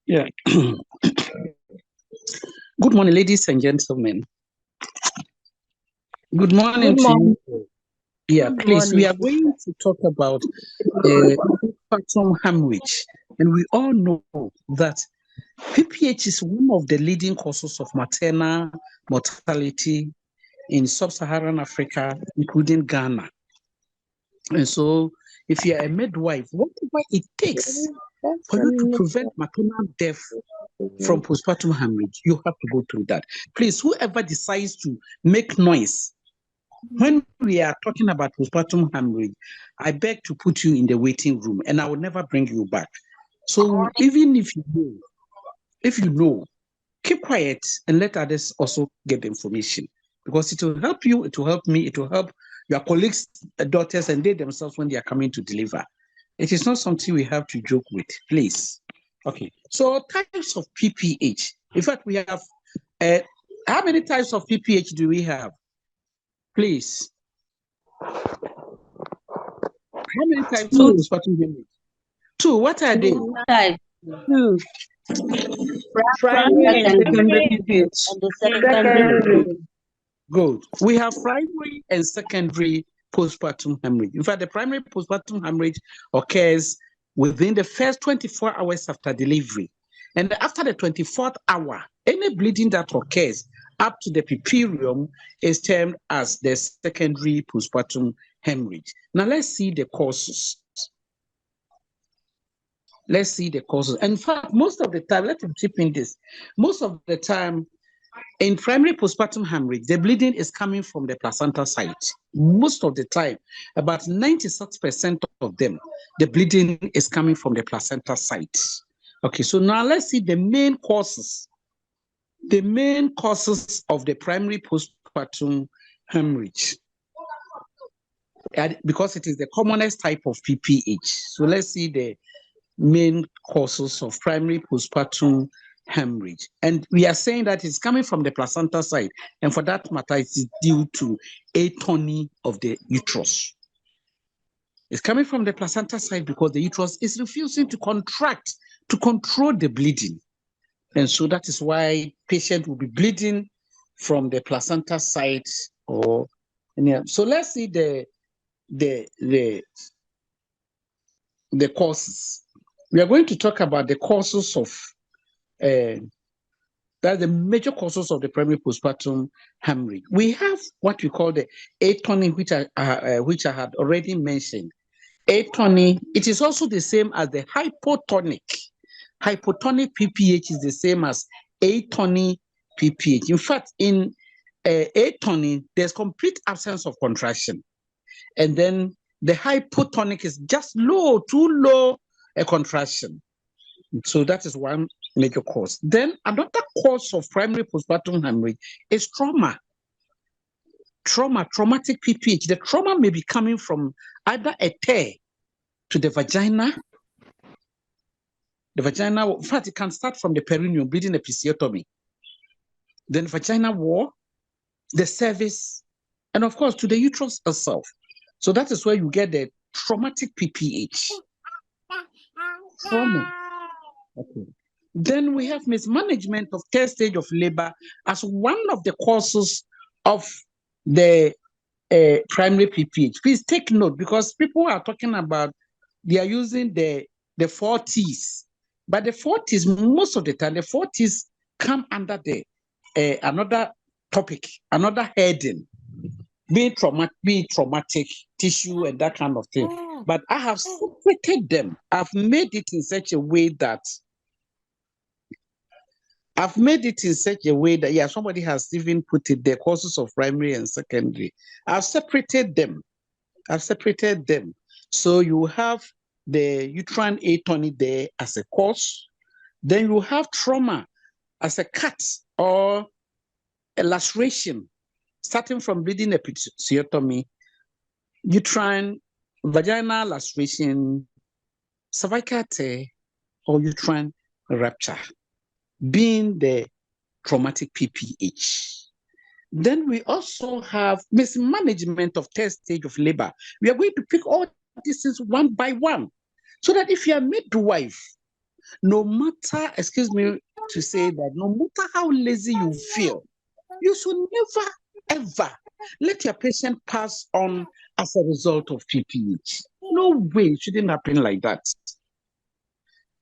Yeah. Good morning, ladies and gentlemen. Good morning to you. Yeah, Good please, we morning. are going to talk about postpartum hemorrhage. And we all know that PPH is one of the leading causes of maternal mortality in sub-Saharan Africa, including Ghana. And so, if you're a midwife, whatever it takes for you to prevent maternal death from postpartum hemorrhage, you have to go through that. Please, whoever decides to make noise when we are talking about postpartum hemorrhage, I beg to put you in the waiting room and I will never bring you back. So even if you know, keep quiet and let others also get the information, because it will help you, it will help me, it will help your colleagues, daughters, and they themselves when they are coming to deliver. It is not something we have to joke with, please. Okay, so types of PPH. In fact, we have, how many types of PPH do we have? Please. How many types of postpartum hemorrhage? Two. What are they? Two. Primary and secondary PPH. Good. We have primary and secondary postpartum hemorrhage. In fact, the primary postpartum hemorrhage occurs within the first 24 hours after delivery. And after the 24th hour, any bleeding that occurs up to the piperium is termed as the secondary postpartum hemorrhage. Now, let's see the causes. Let's see the causes. In fact, most of the time, let me chip in this. Most of the time, in primary postpartum hemorrhage, the bleeding is coming from the placenta side. Most of the time, about 96% of them, the bleeding is coming from the placenta side. Okay, so now let's see the main causes. The main causes of the primary postpartum hemorrhage, because it is the commonest type of PPH. So let's see the main causes of primary postpartum hemorrhage. And we are saying that it's coming from the placenta side. And for that matter, it is due to atony of the uterus. It's coming from the placenta side because the uterus is refusing to contract to control the bleeding. And so that is why patient will be bleeding from the placenta side. So let's see the causes. We are going to talk about the causes of that's the major causes of the primary postpartum hemorrhage. We have what we call the atony, which I had already mentioned. Atony, it is also the same as the hypotonic. Hypotonic PPH is the same as atony PPH. In fact, in atony, there's complete absence of contraction. And then the hypotonic is just low, too low a contraction. So that is one major cause. Then another cause of primary postpartum hemorrhage is trauma. Traumatic PPH. The trauma may be coming from either a tear to the vagina. The vagina, in fact, it can start from the perineum, bleeding episiotomy. Then vagina wall, the cervix, and of course to the uterus itself. So that is where you get the traumatic PPH. Trauma. Okay. Then we have mismanagement of third stage of labor as one of the causes of the primary PPH. Please take note, because people are talking about, they are using the 40s. But the 40s, most of the time, the 40s come under the another topic, another heading, be traumatic tissue and that kind of thing. But I have separated them. I've made it in such a way that yeah, somebody has even put it, the causes of primary and secondary. I've separated them. So you have the uterine atony there as a cause. Then you have trauma as a cut or a laceration, starting from bleeding episiotomy, uterine, vaginal laceration, cervical tear, or uterine rupture, being the traumatic PPH. Then we also have mismanagement of third stage of labor. We are going to pick all these things one by one, so that if you are midwife, No matter, excuse me to say that, no matter how lazy you feel, you should never, ever let your patient pass on as a result of PPH. No way, it shouldn't happen like that.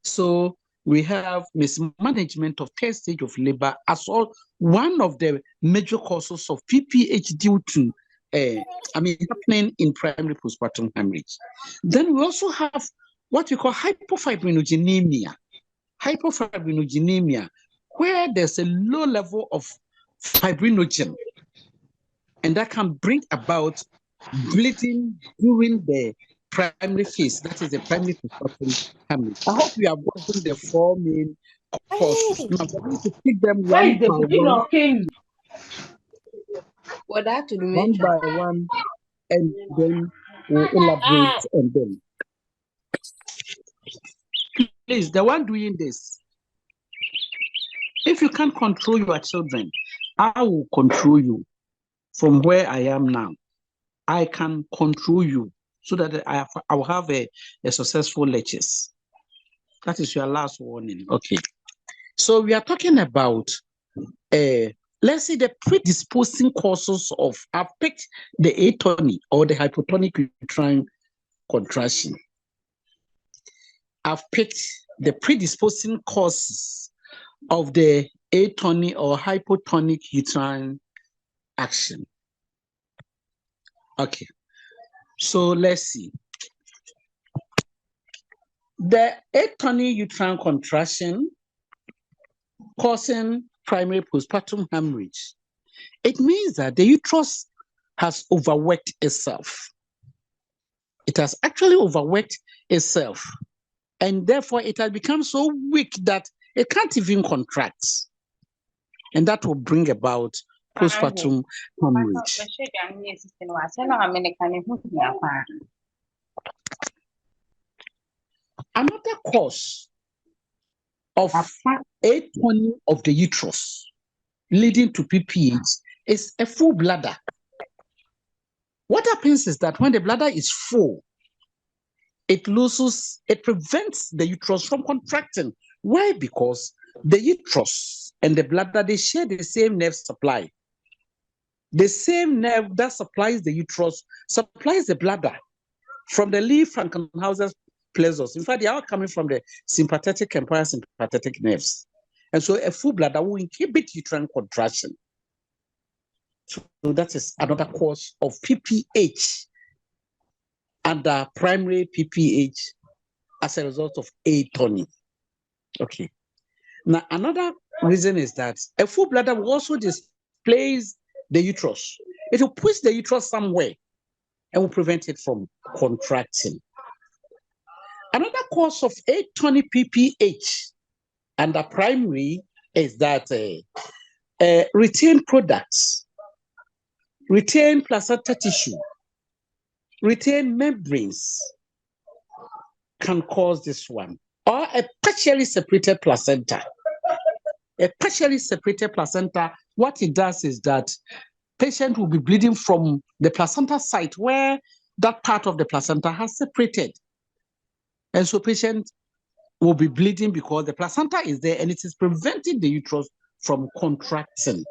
So we have mismanagement of third stage of labor as all one of the major causes of PPH due to, happening in primary postpartum hemorrhage. Then we also have what we call hypofibrinogenemia. Hypofibrinogenemia, where there's a low level of fibrinogen, and that can bring about bleeding during the primary phase, that is the primary postpartum hemorrhage. I hope we have gotten the four main causes. Now, I'm going to pick them one by one, and then we'll elaborate on them. Please, the one doing this, if you can't control your children, I will control you from where I am now. I can control you so that I will have a successful lectures. That is your last warning. Okay. So we are talking about, let's say, the predisposing causes of, I've picked the atony or the hypotonic uterine contraction. I've picked the predisposing causes of the atony or hypotonic uterine action. Okay, so let's see. The atony uterine contraction causing primary postpartum hemorrhage. It means that the uterus has overworked itself. It has actually overworked itself, and therefore it has become so weak that it can't even contract. And that will bring about postpartum hemorrhage. Another cause of atony of the uterus leading to PPH is a full bladder. What happens is that when the bladder is full, it prevents the uterus from contracting. Why? Because the uterus and the bladder, they share the same nerve supply. The same nerve that supplies the uterus supplies the bladder from the Lee-Frankenhauser plexus. In fact, they are coming from the sympathetic and parasympathetic nerves. And so a full bladder will inhibit uterine contraction. So that is another cause of PPH and primary PPH as a result of atony. Okay. Now, another reason is that a full bladder will also displace the uterus. It will push the uterus somewhere and will prevent it from contracting. Another cause of atony PPH and the primary is that retained products, retained placenta tissue, retained membranes can cause this one, or a partially separated placenta. A partially separated placenta, what it does is that patient will be bleeding from the placenta site where that part of the placenta has separated. And so patient will be bleeding because the placenta is there and it is preventing the uterus from contracting.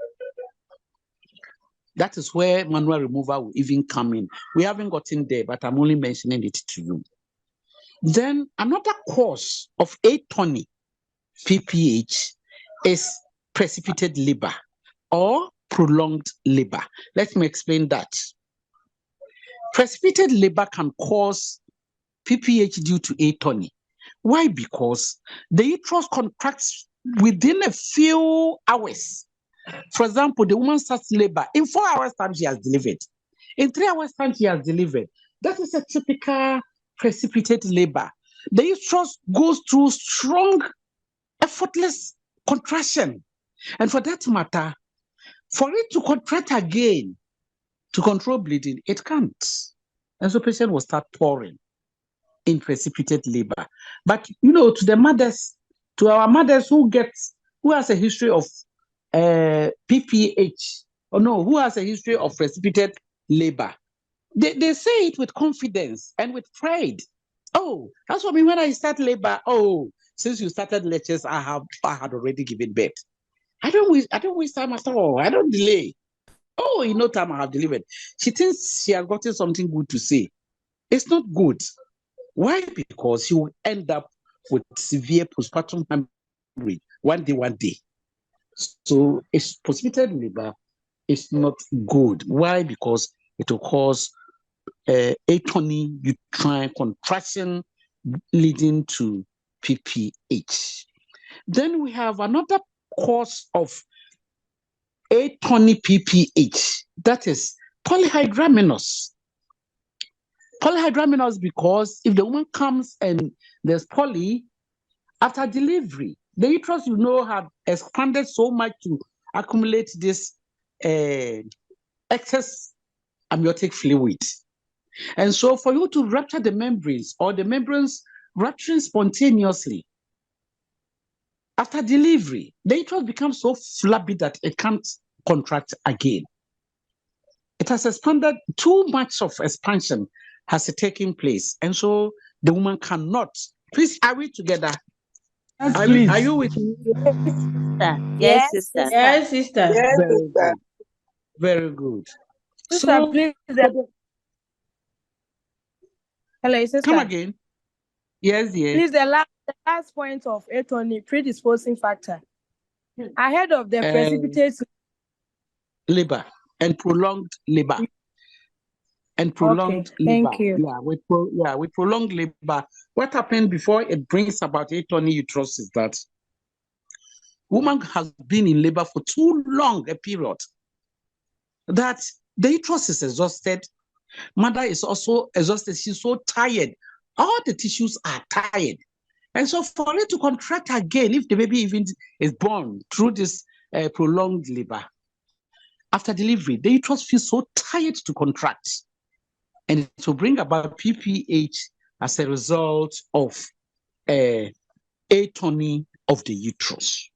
That is where manual removal will even come in. We haven't gotten there, but I'm only mentioning it to you. Then another cause of atony PPH is precipitated labor or prolonged labor. Let me explain that. Precipitated labor can cause PPH due to atony. Why? Because the uterus contracts within a few hours. For example, the woman starts labor. In 4 hours' time, she has delivered. In 3 hours' time, she has delivered. That is a typical precipitated labor. The uterus goes through strong, effortless contraction. And for that matter, for it to contract again, to control bleeding, it can't. And so patient will start pouring in precipitated labor. But, to the mothers, to our mothers who has a history of PPH, who has a history of precipitated labor, they say it with confidence and with pride. Oh, that's what I mean when I start labor. Oh, since you started lectures, I had already given birth. I don't waste time at all. I don't delay. Oh, in no time I have delivered. She thinks she has gotten something good to say. It's not good. Why? Because you will end up with severe postpartum hemorrhage one day. So it's precipitated labor is not good. Why? Because it will cause atony uterine contraction leading to PPH. Then we have another cause of atony PPH, that is polyhydramnios. Polyhydramnios because if the woman comes and there's poly after delivery, the uterus, had expanded so much to accumulate this excess amniotic fluid. And so for you to rupture the membranes or the membranes rupturing spontaneously after delivery, the uterus becomes so flabby that it can't contract again. It has expanded, too much of expansion has taken place. And so the woman cannot. Please, are we together? Are you with me? Yes, sister. Yes, sister. Yes, Very sister. good. Very good. Sister, So, please. Hello, sister. Come again. Yes, yes. Please, the last point of atony, predisposing factor. Ahead of the precipitate labor and prolonged labor. And prolonged labor. Thank you. With prolonged labor. What happened before it brings about atony uterus is that woman has been in labor for too long a period that the uterus is exhausted. Mother is also exhausted. She's so tired. All the tissues are tired. And so for it to contract again, if the baby even is born through this prolonged labor, after delivery, the uterus feels so tired to contract. And it will bring about PPH as a result of atony of the uterus.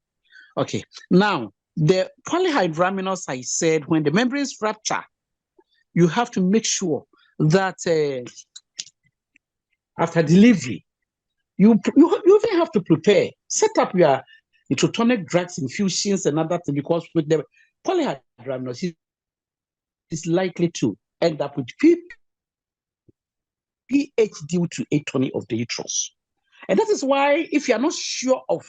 Okay, now the polyhydramnios, I said, when the membranes rupture, you have to make sure that after delivery, you even have to prepare, set up your introtonic drugs, infusions, and other things, because with the polyhydramnios, is likely to end up with PH due to atony of the uterus. And that is why, if you are not sure of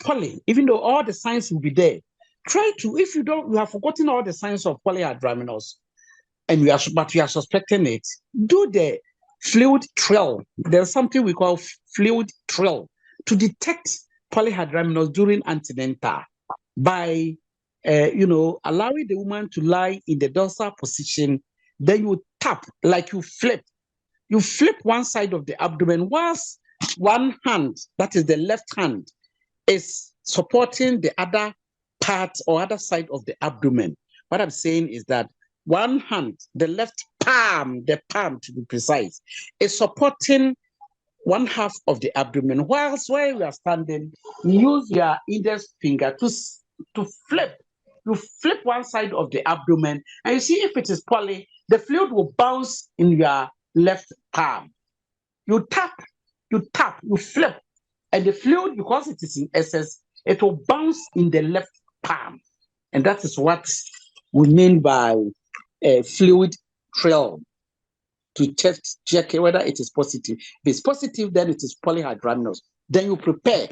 poly, even though all the signs will be there, try to, if you have forgotten all the signs of polyhydramnios, and but you are suspecting it, do the fluid trial. There's something we call fluid trial to detect polyhydramnios during antenatal by allowing the woman to lie in the dorsal position. Then you tap, like you flip. You flip one side of the abdomen whilst one hand, that is the left hand, is supporting the other part or other side of the abdomen. What I'm saying is that one hand, the left palm, the palm to be precise, is supporting one half of the abdomen. Whilst while you are standing, use your index finger to flip. You flip one side of the abdomen, and you see if it is poly, the fluid will bounce in your left palm. You tap, you flip, and the fluid, because it is in excess, it will bounce in the left palm. And that is what we mean by a fluid trial, to check whether it is positive. If it's positive, then it is polyhydramnios. Then you prepare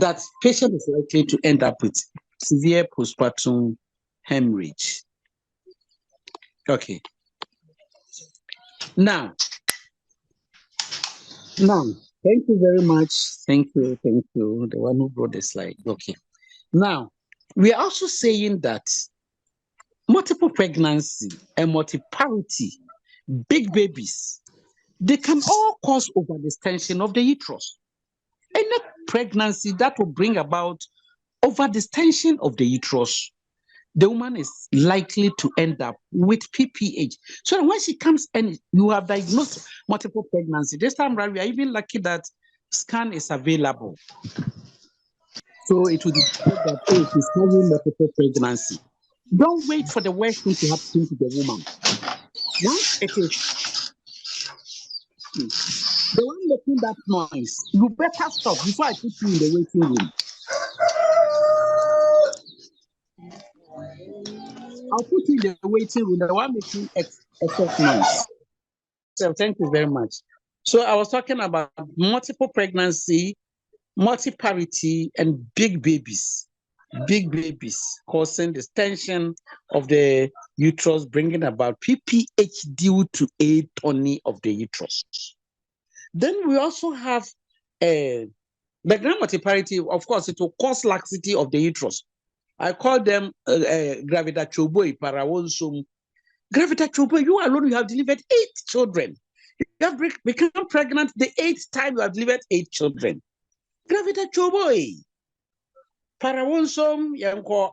that patient is likely to end up with severe postpartum hemorrhage. Okay. Now, thank you very much. Thank you, the one who brought the slide. Okay. Now, we are also saying that multiple pregnancy and multiparity, big babies, they can all cause overdistension of the uterus. Any pregnancy that will bring about overdistension of the uterus, the woman is likely to end up with PPH. So when she comes and you have diagnosed multiple pregnancy, this time around, we are even lucky that scan is available. So it will detect that it is having multiple pregnancy. Don't wait for the worst thing to happen to the woman. Once it is, The one making that noise, you better stop before I put you in the waiting room. I'll put you in the waiting room, the one making excess noise. So thank you very much. So I was talking about multiple pregnancy, multiparity, and big babies causing the tension of the uterus, bringing about PPH due to atony of the uterus. Then we also have the grand multiparity. Of course, it will cause laxity of the uterus. I call them gravida choboi parawonsum. Gravida choboi, you alone, you have delivered 8 children. You have become pregnant the 8th time you have delivered 8 children. Gravida choboi. Parawonsum, yanko.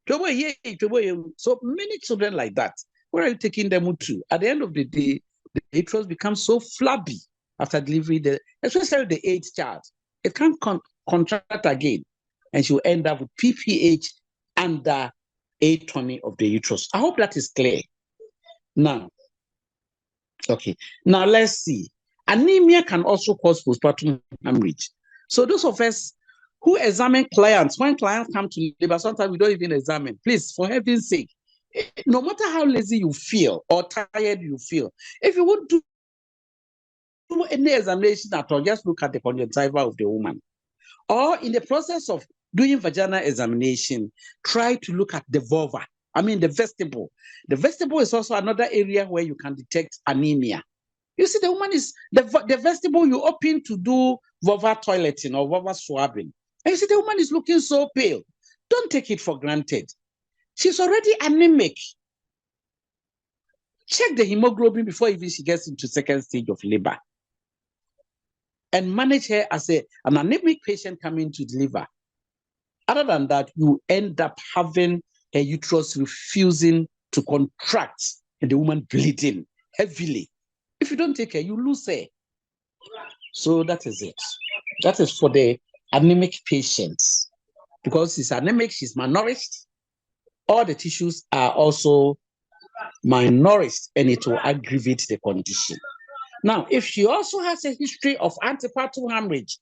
Choboi, choboi. So many children like that. Where are you taking them to? At the end of the day, the uterus becomes so flabby after delivery, especially the 8th child. It can't contract again, and she'll end up with PPH under atony of the uterus. I hope that is clear. Now, okay. Now let's see. Anemia can also cause postpartum hemorrhage. So those of us who examine clients, when clients come to labor, sometimes we don't even examine. Please, for heaven's sake, no matter how lazy you feel or tired you feel, if you want to do any examination at all, just look at the conjunctiva of the woman. Or in the process of doing vaginal examination, try to look at the vulva. I mean, the vestibule. The vestibule is also another area where you can detect anemia. You see, the woman is, the vestibule you open to do vulva toileting or vulva swabbing. And you see, the woman is looking so pale. Don't take it for granted. She's already anemic. Check the hemoglobin before even she gets into second stage of labor. And manage her as an anemic patient coming to deliver. Other than that, you end up having a uterus refusing to contract and the woman bleeding heavily. If you don't take care, you lose her. So that is it. That is for the anemic patients. Because she's anemic, she's malnourished. All the tissues are also malnourished, and it will aggravate the condition. Now, if she also has a history of antepartum hemorrhage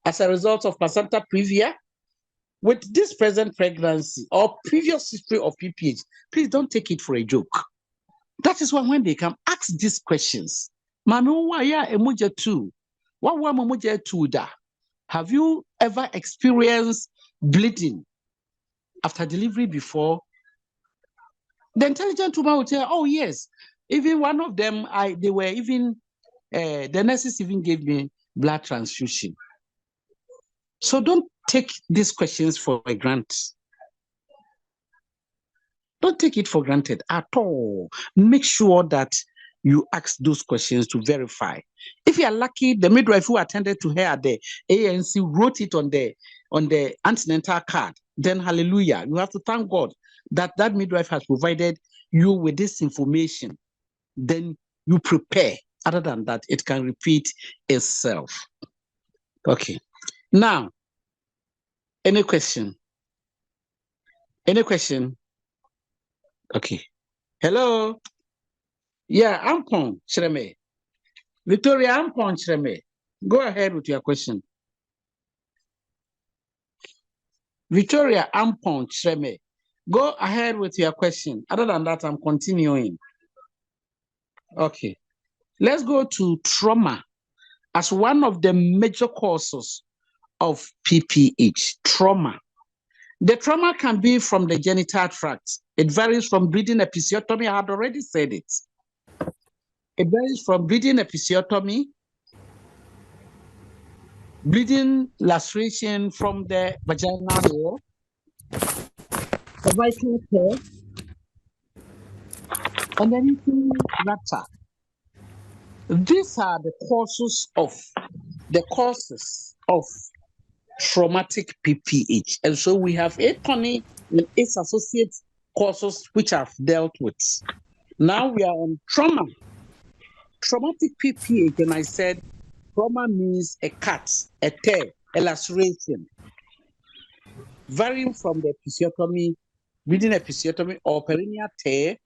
as a result of placenta previa, with this present pregnancy or previous history of PPH, please don't take it for a joke. That is why when they come, ask these questions. Have you ever experienced bleeding after delivery before? The intelligent woman will tell, oh yes. Even one of them, the nurses even gave me blood transfusion. So don't take these questions for granted. Don't take it for granted at all. Make sure that you ask those questions to verify. If you are lucky, the midwife who attended to her at the ANC wrote it on the antenatal card, then hallelujah. You have to thank God that that midwife has provided you with this information. Then you prepare. Other than that, it can repeat itself. Okay. Now, any question? Any question? Okay. Hello. Yeah, Ampon Chreme. Victoria Ampon Chreme. Go ahead with your question. Victoria Ampon Chreme. Go ahead with your question. Other than that, I'm continuing. Okay. Let's go to trauma as one of the major causes of PPH. Trauma. The trauma can be from the genital tract. It varies from bleeding episiotomy. I had already said it. It varies from bleeding episiotomy, bleeding laceration from the vaginal wall, cervical tear, and anything rupture. These are the causes of traumatic PPH. And so we have atony and its associated causes which I've dealt with. Now we are on trauma. Traumatic PPH, and I said trauma means a cut, a tear, a laceration, varying from the episiotomy, bleeding episiotomy or perineal tear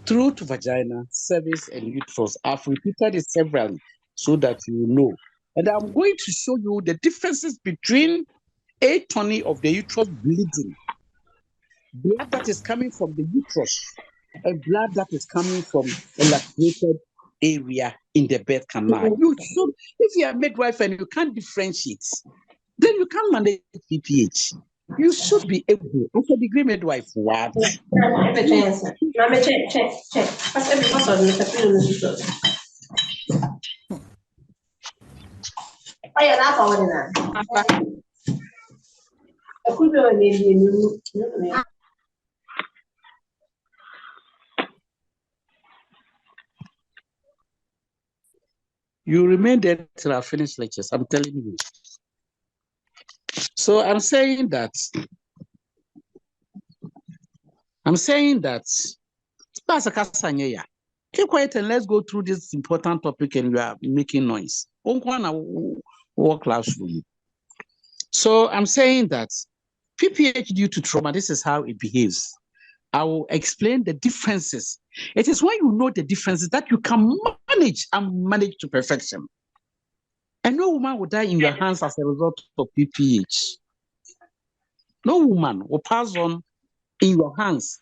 through to vagina, cervix, and uterus. I've repeated it severally. so that you know. And I'm going to show you the differences between atony of the uterus bleeding, blood that is coming from the uterus, and blood that is coming from a lacerated area in the birth canal. You should, if you are a midwife and you can't differentiate, then you can't manage PPH. You should be able, as a degree midwife, what? You remain there till I finish lectures, I'm telling you. So I'm saying that keep quiet and let's go through this important topic, and we are making noise. Classroom. So I'm saying that PPH due to trauma, this is how it behaves. I will explain the differences. It is when you know the differences that you can manage and manage to perfection. And no woman will die in your hands as a result of PPH. No woman will pass on in your hands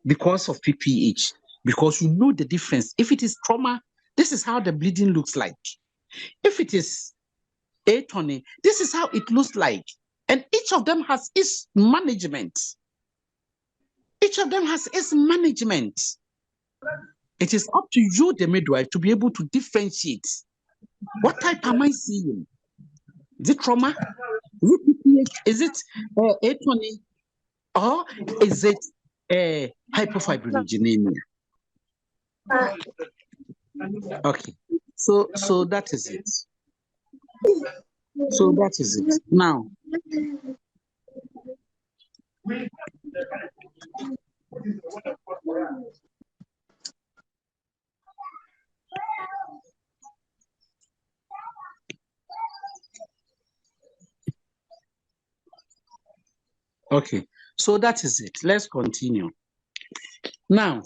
because of PPH, because you know the difference. If it is trauma, this is how the bleeding looks like. If it is atony, this is how it looks like. And each of them has its management. Each of them has its management. It is up to you, the midwife, to be able to differentiate. What type am I seeing? Is it trauma? Is it PPH? Is it atony? Or is it hypofibrinogenemia? Okay, so that is it. So that is it. Now, okay, so that is it. Let's continue. Now,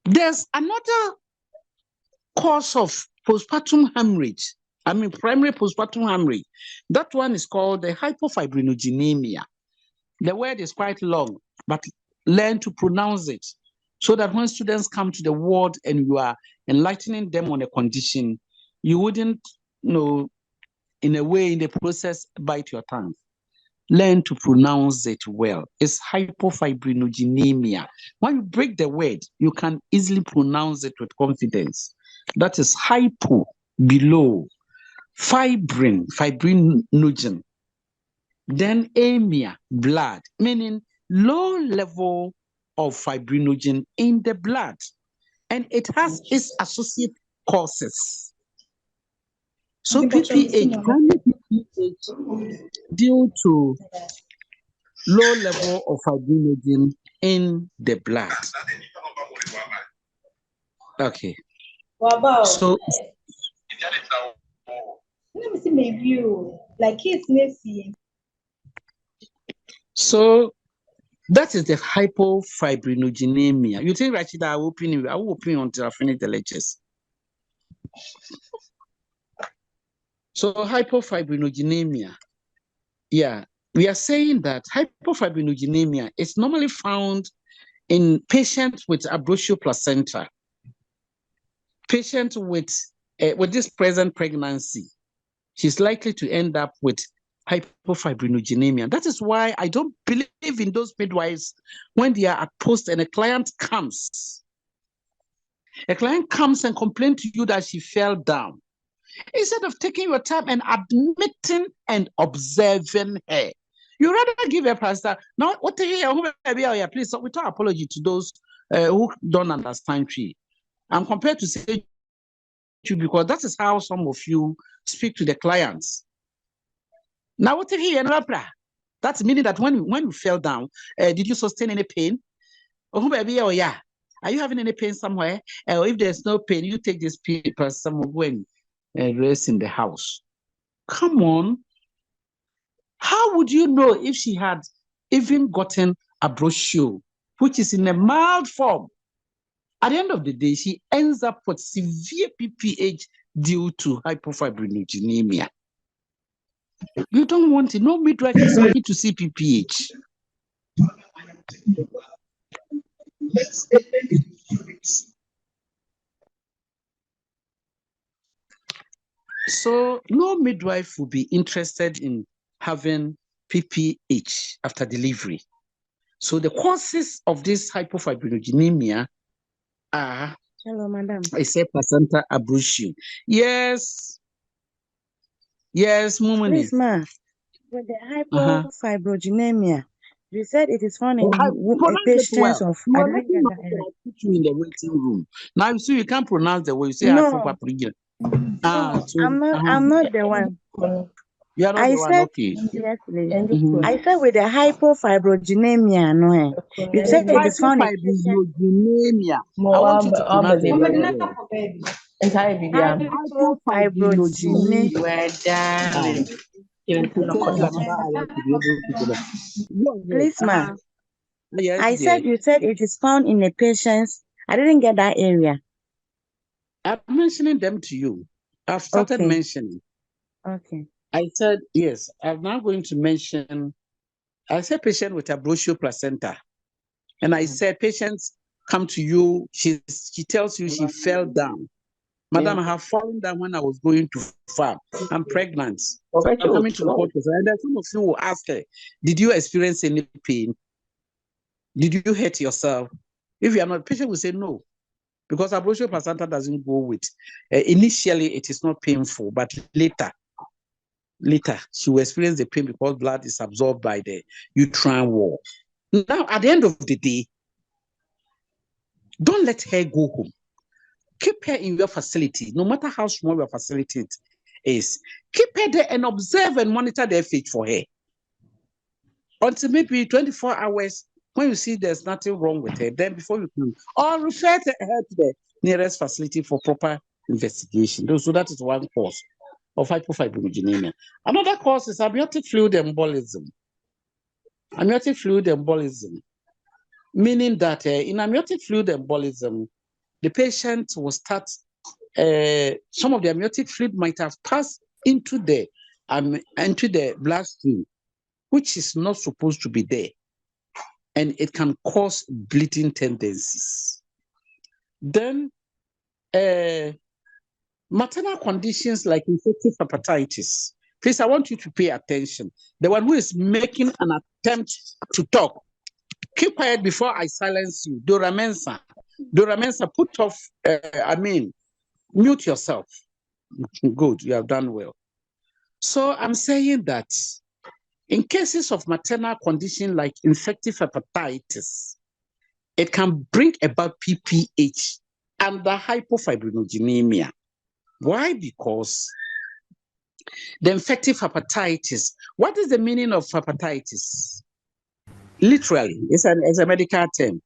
there's another cause of postpartum hemorrhage. I mean, primary postpartum hemorrhage. That one is called the hypofibrinogenemia. The word is quite long, but learn to pronounce it so that when students come to the ward and you are enlightening them on a condition, you wouldn't, in a way, in the process, bite your tongue. Learn to pronounce it well. It's hypofibrinogenemia. When you break the word, you can easily pronounce it with confidence. That is hypo, below, fibrinogen. Then amia, blood, meaning low level of fibrinogen in the blood. And it has its associated causes. So PPH, primary PPH, due to low level of fibrinogen in the blood. Okay. So let me see my view. Like it's messy. So that is the hypofibrinogenemia. You think, Rachida, I will open until I finish the lectures. So hypofibrinogenemia, yeah, we are saying that hypofibrinogenemia is normally found in patients with ambrosial placenta, patients with this present pregnancy. She's likely to end up with hypofibrinogenemia. That is why I don't believe in those midwives when they are at post and a client comes and complains to you that she fell down. Instead of taking your time and admitting and observing her, you rather give a pastor. Now, what the hell? Please, we talk apology to those who don't understand tree. I'm compared to say you because that is how some of you speak to the clients. Now, what the hell? That's meaning that when you fell down, did you sustain any pain? Oh, baby, oh yeah. Are you having any pain somewhere? Or if there's no pain, you take this paper, some when rest in the house. Come on. How would you know if she had even gotten a brochure, which is in a mild form? At the end of the day, she ends up with severe PPH due to hypofibrinogenemia. You don't want it. No midwife is happy to see PPH. So no midwife will be interested in having PPH after delivery. So the causes of this hypofibrinogenemia are, hello, madam. I say placenta abruption. Yes. Yes, Mumuni. Please, ma. With the hypofibrinogenemia, you said it is found in patients of. You I are didn't looking get at that. I put you in the waiting room. Now you see you can't pronounce the way you say No. hypofibrinogenemia. I'm not the one. You are not the one, okay. Yes, please. I said with the hypofibrinogenemia, no. You said it is found in hypofibrinogenemia. I want you to pronounce it very well. Hypofibrinogenemia. Please, ma'am. Yes, I said you said it is found in the patients. I didn't get that area. I'm mentioning them to you. I've started mentioning. Okay. I said, yes, I'm now going to mention, I said patient with a abruption placenta. And I said patients come to you, she tells you she fell down. Madam, I have fallen down when I was going to farm. I'm pregnant. I'm coming to report this. And then some of you will ask her, did you experience any pain? Did you hurt yourself? If you are not, the patient will say no. Because abruption placenta doesn't go with. Initially, it is not painful, but later, she will experience the pain because blood is absorbed by the uterine wall. Now, at the end of the day, don't let her go home. Keep her in your facility, no matter how small your facility is. Keep her there and observe and monitor the FH for her. Until maybe 24 hours, when you see there's nothing wrong with her, then before you come, or refer her to the nearest facility for proper investigation. So that is one cause of hypofibrinogenemia. Another cause is amniotic fluid embolism. Amniotic fluid embolism, meaning that in amniotic fluid embolism, the patient will start, some of the amniotic fluid might have passed into the bloodstream, which is not supposed to be there. And it can cause bleeding tendencies. Then, maternal conditions like infective hepatitis. Please, I want you to pay attention. The one who is making an attempt to talk, keep quiet before I silence you. Dora Mensa, put off, mute yourself. Good, you have done well. So I'm saying that in cases of maternal condition like infective hepatitis, it can bring about PPH and the hypofibrinogenemia. Why? Because the infective hepatitis, what is the meaning of hepatitis? Literally, it's a medical term.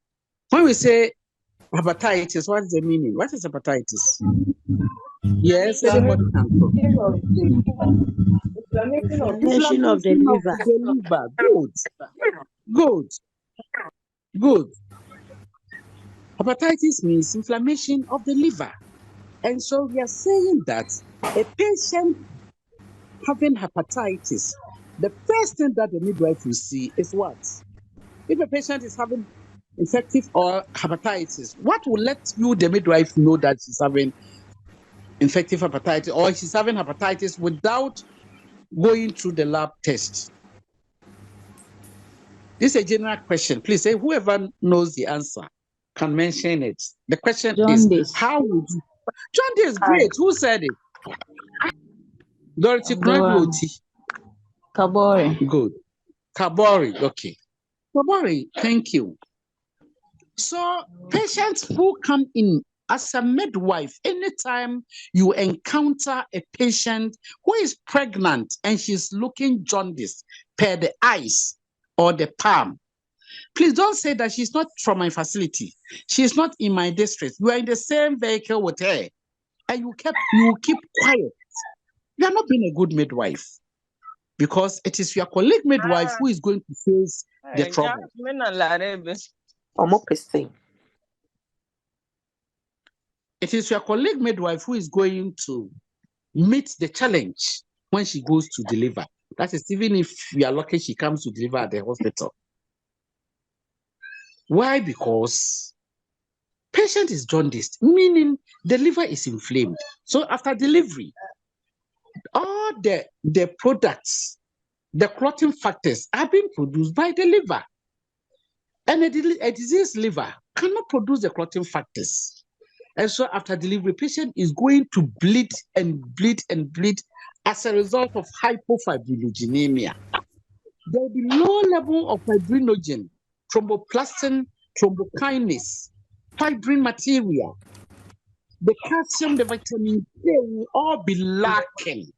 When we say hepatitis, what is the meaning? What is hepatitis? Yes, anybody can talk. Inflammation of the liver. Good. Hepatitis means inflammation of the liver. And so we are saying that a patient having hepatitis, the first thing that the midwife will see is what? If a patient is having infective or hepatitis, what will let you, the midwife, know that she's having infective hepatitis or she's having hepatitis without going through the lab test? This is a general question. Please say whoever knows the answer can mention it. The question is, how would you? Jaundice, great. Who said it? Dorothy Krabioti. Kabori. Good. Kabori. Okay. Kabori, thank you. So patients who come in as a midwife, anytime you encounter a patient who is pregnant and she's looking jaundice per the eyes or the palm, please don't say that she's not from my facility. She's not in my district. You are in the same vehicle with her. And you keep quiet. You are not being a good midwife. Because it is your colleague midwife who is going to face the trouble. It is your colleague midwife who is going to meet the challenge when she goes to deliver. That is, even if you are lucky, she comes to deliver at the hospital. Why? Because patient is jaundiced, meaning the liver is inflamed. So after delivery, all the products, the clotting factors are being produced by the liver. And a diseased liver cannot produce the clotting factors. And so after delivery, patient is going to bleed and bleed and bleed as a result of hypofibrinogenemia. There will be low level of fibrinogen, thromboplastin, thrombokinase, fibrin material. The calcium, the vitamin K will all be lacking.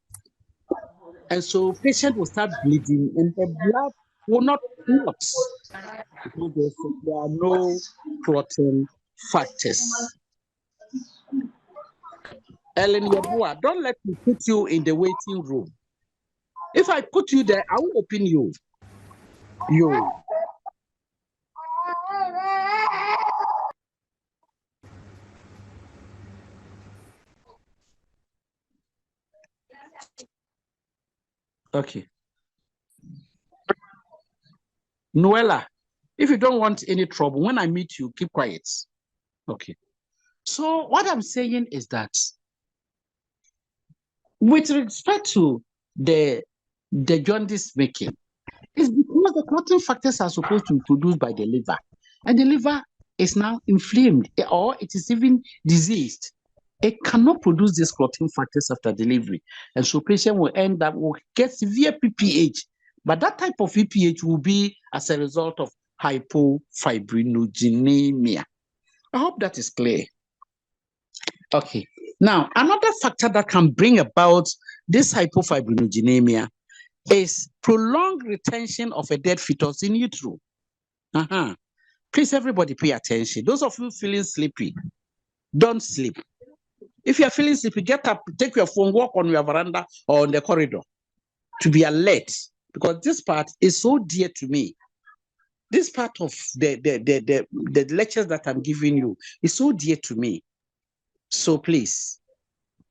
And so patient will start bleeding and the blood will not clot because there are no clotting factors. Ellen Yabua, don't let me put you in the waiting room. If I put you there, I will open you. Okay. Noella, if you don't want any trouble, when I meet you, keep quiet. Okay. So what I'm saying is that with respect to the jaundice making, it's because the clotting factors are supposed to be produced by the liver, and the liver is now inflamed or it is even diseased. It cannot produce these clotting factors after delivery, and so patient will end up will get severe PPH. But that type of PPH will be as a result of hypofibrinogenemia. I hope that is clear. Okay. Now, another factor that can bring about this hypofibrinogenemia is prolonged retention of a dead fetus in utero. Please, everybody pay attention. Those of you feeling sleepy, don't sleep. If you are feeling sleepy, get up, take your phone, walk on your veranda or on the corridor to be alert, because this part is so dear to me. This part of the lectures that I'm giving you is so dear to me. So please,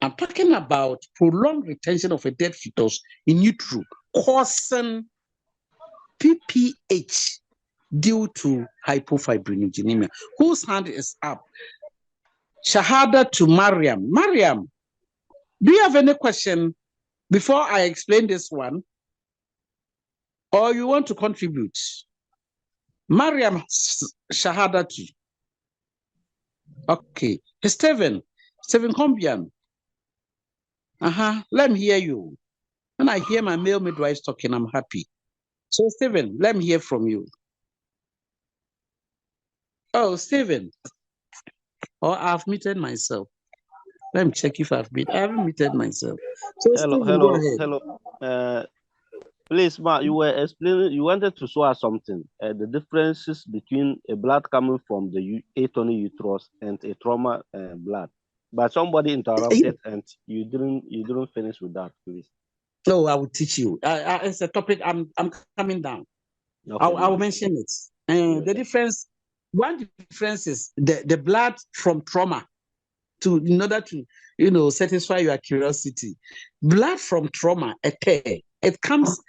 I'm talking about prolonged retention of a dead fetus in utero causing PPH due to hypofibrinogenemia. Whose hand is up? Shahada to Mariam. Mariam, do you have any question before I explain this one? Or you want to contribute? Mariam Shahada to. Okay. Stephen Combian. Let me hear you. When I hear my male midwives talking, I'm happy. So, Stephen, let me hear from you. Oh, Stephen. Oh, I've muted myself. Let me check if I've muted. I haven't muted myself. So, hello, Stephen, go ahead. hello. Please, Ma, you were explaining, you wanted to show us something, the differences between a blood coming from the atony uterus and a trauma blood. But somebody interrupted and you didn't finish with that, please. No, I will teach you. It's a topic. I'm coming down. Okay, I will mention it. The difference. One difference is the blood from trauma. In order to satisfy your curiosity, blood from trauma, it comes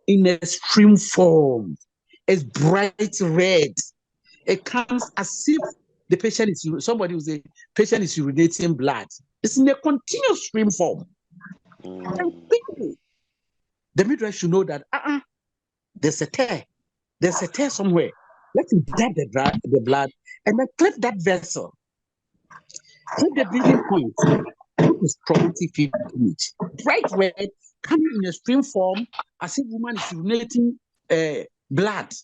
in a stream form. It's bright red. It comes as if the patient is somebody who say patient is urinating blood. It's in a continuous stream form. And quickly, the midwife should know that there's a tear. There's a tear somewhere. Let him dab the blood and then clip that vessel. Clip the bleeding point. What is traumatic PPH? Bright red, coming in a stream form as if woman is urinating blood.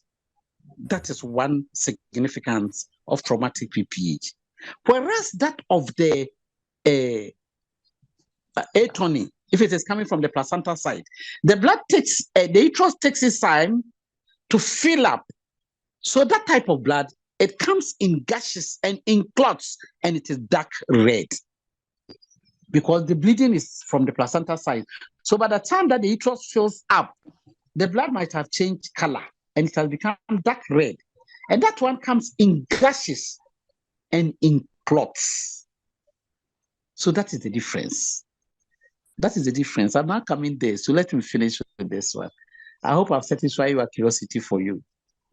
That is one significance of traumatic PPH. Whereas that of the atony, if it is coming from the placenta side, the blood takes, the uterus takes its time to fill up. So that type of blood, it comes in gashes and in clots, and it is dark red because the bleeding is from the placenta side. So by the time that the uterus fills up, the blood might have changed color and it has become dark red. And that one comes in gashes and in clots. So that is the difference. That is the difference. I'm not coming there, so let me finish with this one. I hope I've satisfied your curiosity for you.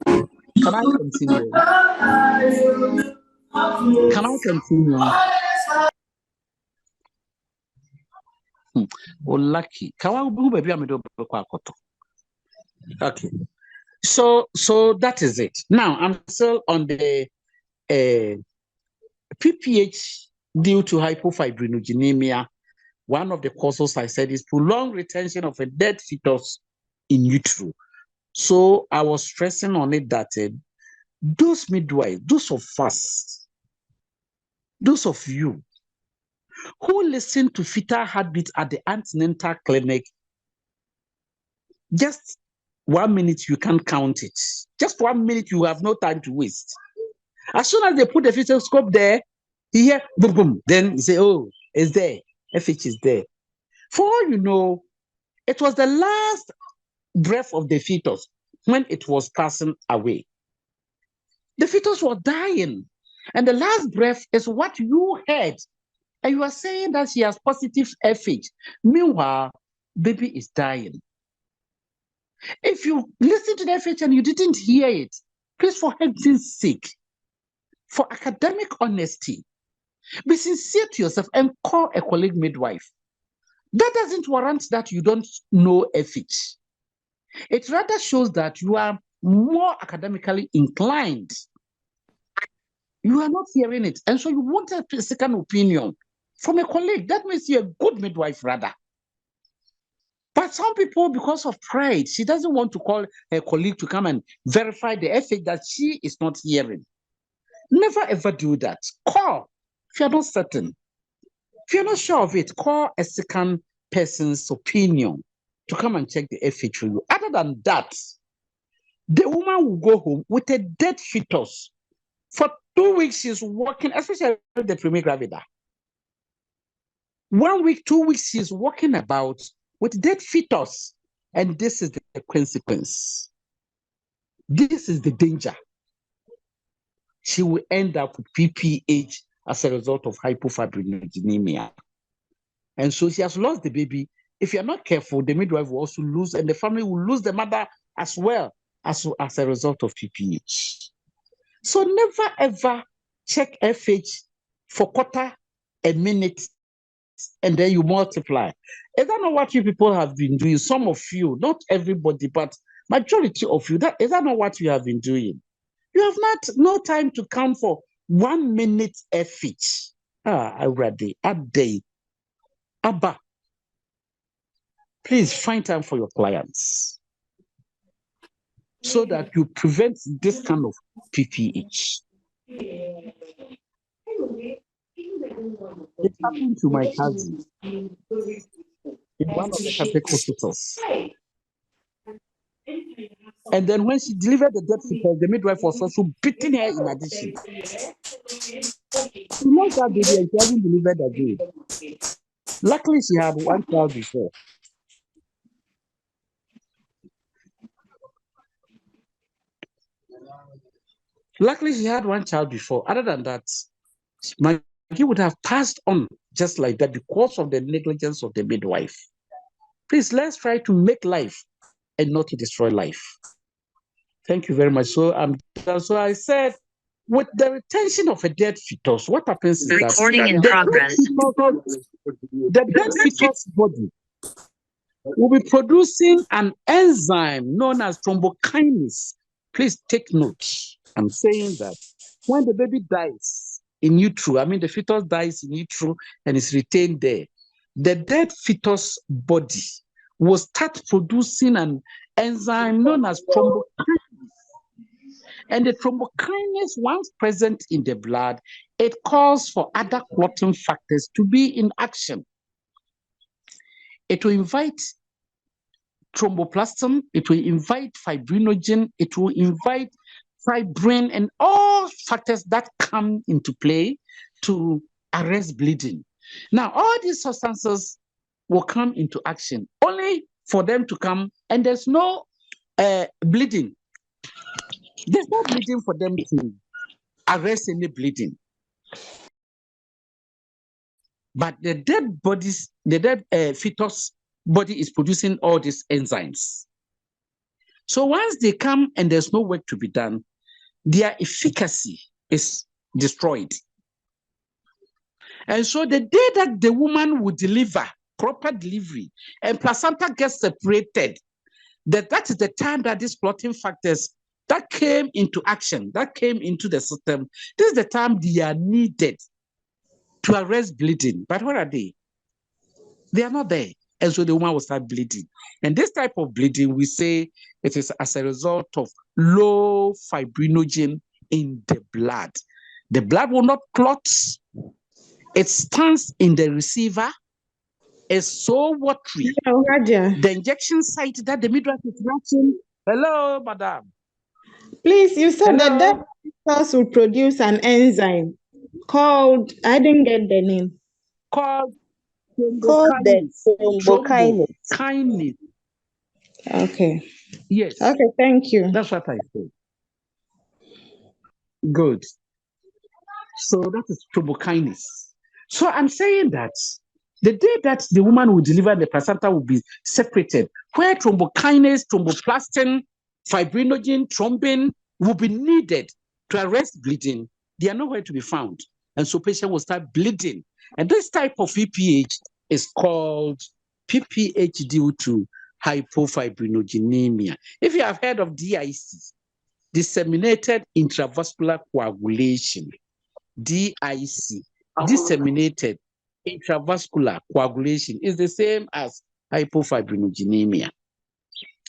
Can I continue? Can I continue? Oh, lucky. Okay. So that is it. Now I'm still on the PPH due to hypofibrinogenemia. One of the causes I said is prolonged retention of a dead fetus in utero. So I was stressing on it that those midwives, those of us, those of you who listen to fetal heartbeat at the antenatal clinic, just 1 minute you can't count it. Just 1 minute, you have no time to waste. As soon as they put the stethoscope there, you hear boom, boom. Then you say, oh, it's there. FH is there. For all you know, it was the last breath of the fetus when it was passing away. The fetus was dying. And the last breath is what you heard. And you are saying that she has positive FH. Meanwhile, baby is dying. If you listen to the FH and you didn't hear it, please, for heaven's sake, for academic honesty, be sincere to yourself and call a colleague midwife. That doesn't warrant that you don't know FH. It rather shows that you are more academically inclined. You are not hearing it. And so you want a second opinion from a colleague. That makes you a good midwife, rather. But some people, because of pride, she doesn't want to call her colleague to come and verify the FH that she is not hearing. Never ever do that. Call if you're not certain. If you're not sure of it, call a second person's opinion to come and check the FH for you. Other than that, the woman will go home with a dead fetus. For 2 weeks, she's walking, especially the primigravida. 1 week, 2 weeks, she's walking about with dead fetus. And this is the consequence. This is the danger. She will end up with PPH as a result of hypofibrinogenemia. And so she has lost the baby. If you're not careful, the midwife will also lose, and the family will lose the mother as well as a result of PPH. So never ever check FH for quarter a minute and then you multiply. Is that not what you people have been doing? Some of you, not everybody, but majority of you, is that not what you have been doing? You have no time to count for 1 minute FH. Already, a day. Abba, please find time for your clients so that you prevent this kind of PPH. It happened to my cousin in one of the Catholic hospitals. And then when she delivered the dead fetus, the midwife was also beating her in addition. She lost that baby and she hasn't delivered again. Luckily, she had 1 child before. Luckily, she had 1 child before. Other than that, Maggie would have passed on just like that because of the negligence of the midwife. Please, let's try to make life and not to destroy life. Thank you very much. So I said, with the retention of a dead fetus, what happens is recording in progress. The dead fetus body will be producing an enzyme known as thrombokinase. Please take note. I'm saying that when the baby dies in utero, I mean the fetus dies in utero and is retained there, the dead fetus body will start producing an enzyme known as thrombokinase. And the thrombokinase, once present in the blood, it calls for other clotting factors to be in action. It will invite thromboplastin, it will invite fibrinogen, it will invite fibrin, and all factors that come into play to arrest bleeding. Now, all these substances will come into action only for them to come, and there's no bleeding. There's no bleeding for them to arrest any bleeding. But the dead fetus body is producing all these enzymes. So once they come and there's no work to be done, their efficacy is destroyed. And so the day that the woman would deliver, proper delivery, and placenta gets separated, that is the time that these clotting factors that came into action, that came into the system, this is the time they are needed to arrest bleeding. But where are they? They are not there. And so the woman will start bleeding. And this type of bleeding, we say it is as a result of low fibrinogen in the blood. The blood will not clot. It stands in the receiver. It's so watery. Hello, HAJIA. The injection site that the midwife is watching. Hello, madam. Please, you said that that cells will produce an enzyme called, I didn't get the name. Called the thrombokinase. Okay. Yes. Okay, thank you. That's what I said. Good. So that is thrombokinase. So I'm saying that the day that the woman will deliver, the placenta will be separated, where thrombokinase, thromboplastin, fibrinogen, thrombin will be needed to arrest bleeding. They are nowhere to be found. And so patient will start bleeding. And this type of PPH is called PPH due to hypofibrinogenemia. If you have heard of DIC, disseminated intravascular coagulation, DIC, disseminated intravascular coagulation, is the same as hypofibrinogenemia.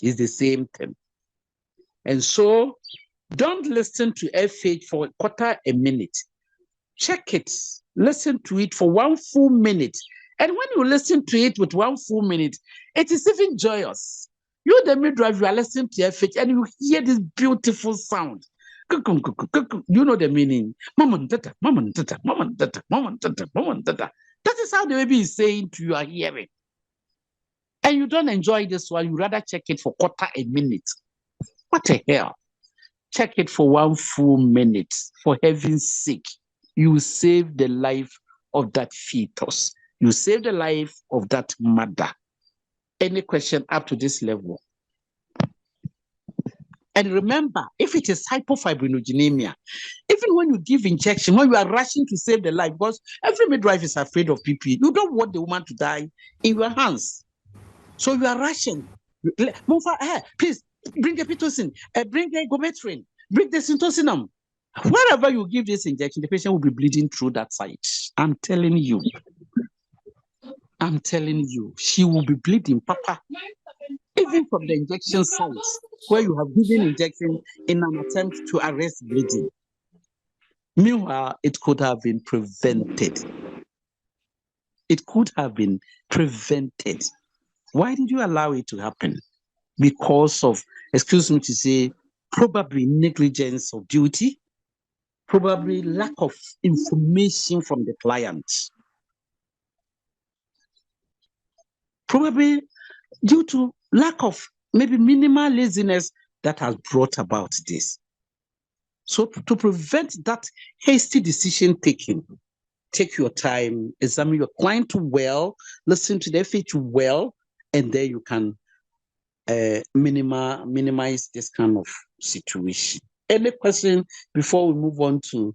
It's the same thing. And so don't listen to FH for a quarter a minute. Check it. Listen to it for 1 full minute. And when you listen to it with 1 full minute, it is even joyous. You, the midwife, you are listening to FH and you hear this beautiful sound. You know the meaning. Mama, tata, mama, tata, mama, tata, mama, tata, mama, tata. That is how the baby is saying to your hearing. And you don't enjoy this one, you rather check it for quarter a minute. What the hell? Check it for 1 full minute. For heaven's sake, you save the life of that fetus. You save the life of that mother. Any question up to this level? And remember, if it is hypofibrinogenemia, even when you give injection, when you are rushing to save the life, because every midwife is afraid of PP, you don't want the woman to die in your hands. So you are rushing. Please, bring the pitocin, bring the gometrin, bring the syntocininum. Wherever you give this injection, the patient will be bleeding through that site. I'm telling you. I'm telling you, she will be bleeding, Papa. Even from the injection site, where you have given injection in an attempt to arrest bleeding. Meanwhile, it could have been prevented. It could have been prevented. Why did you allow it to happen? Because of, excuse me to say, probably negligence of duty, probably lack of information from the client, probably due to lack of maybe minimal laziness that has brought about this. So to prevent that hasty decision taking, take your time, examine your client well, listen to their FH well, and then you can minimize this kind of situation. Any question before we move on to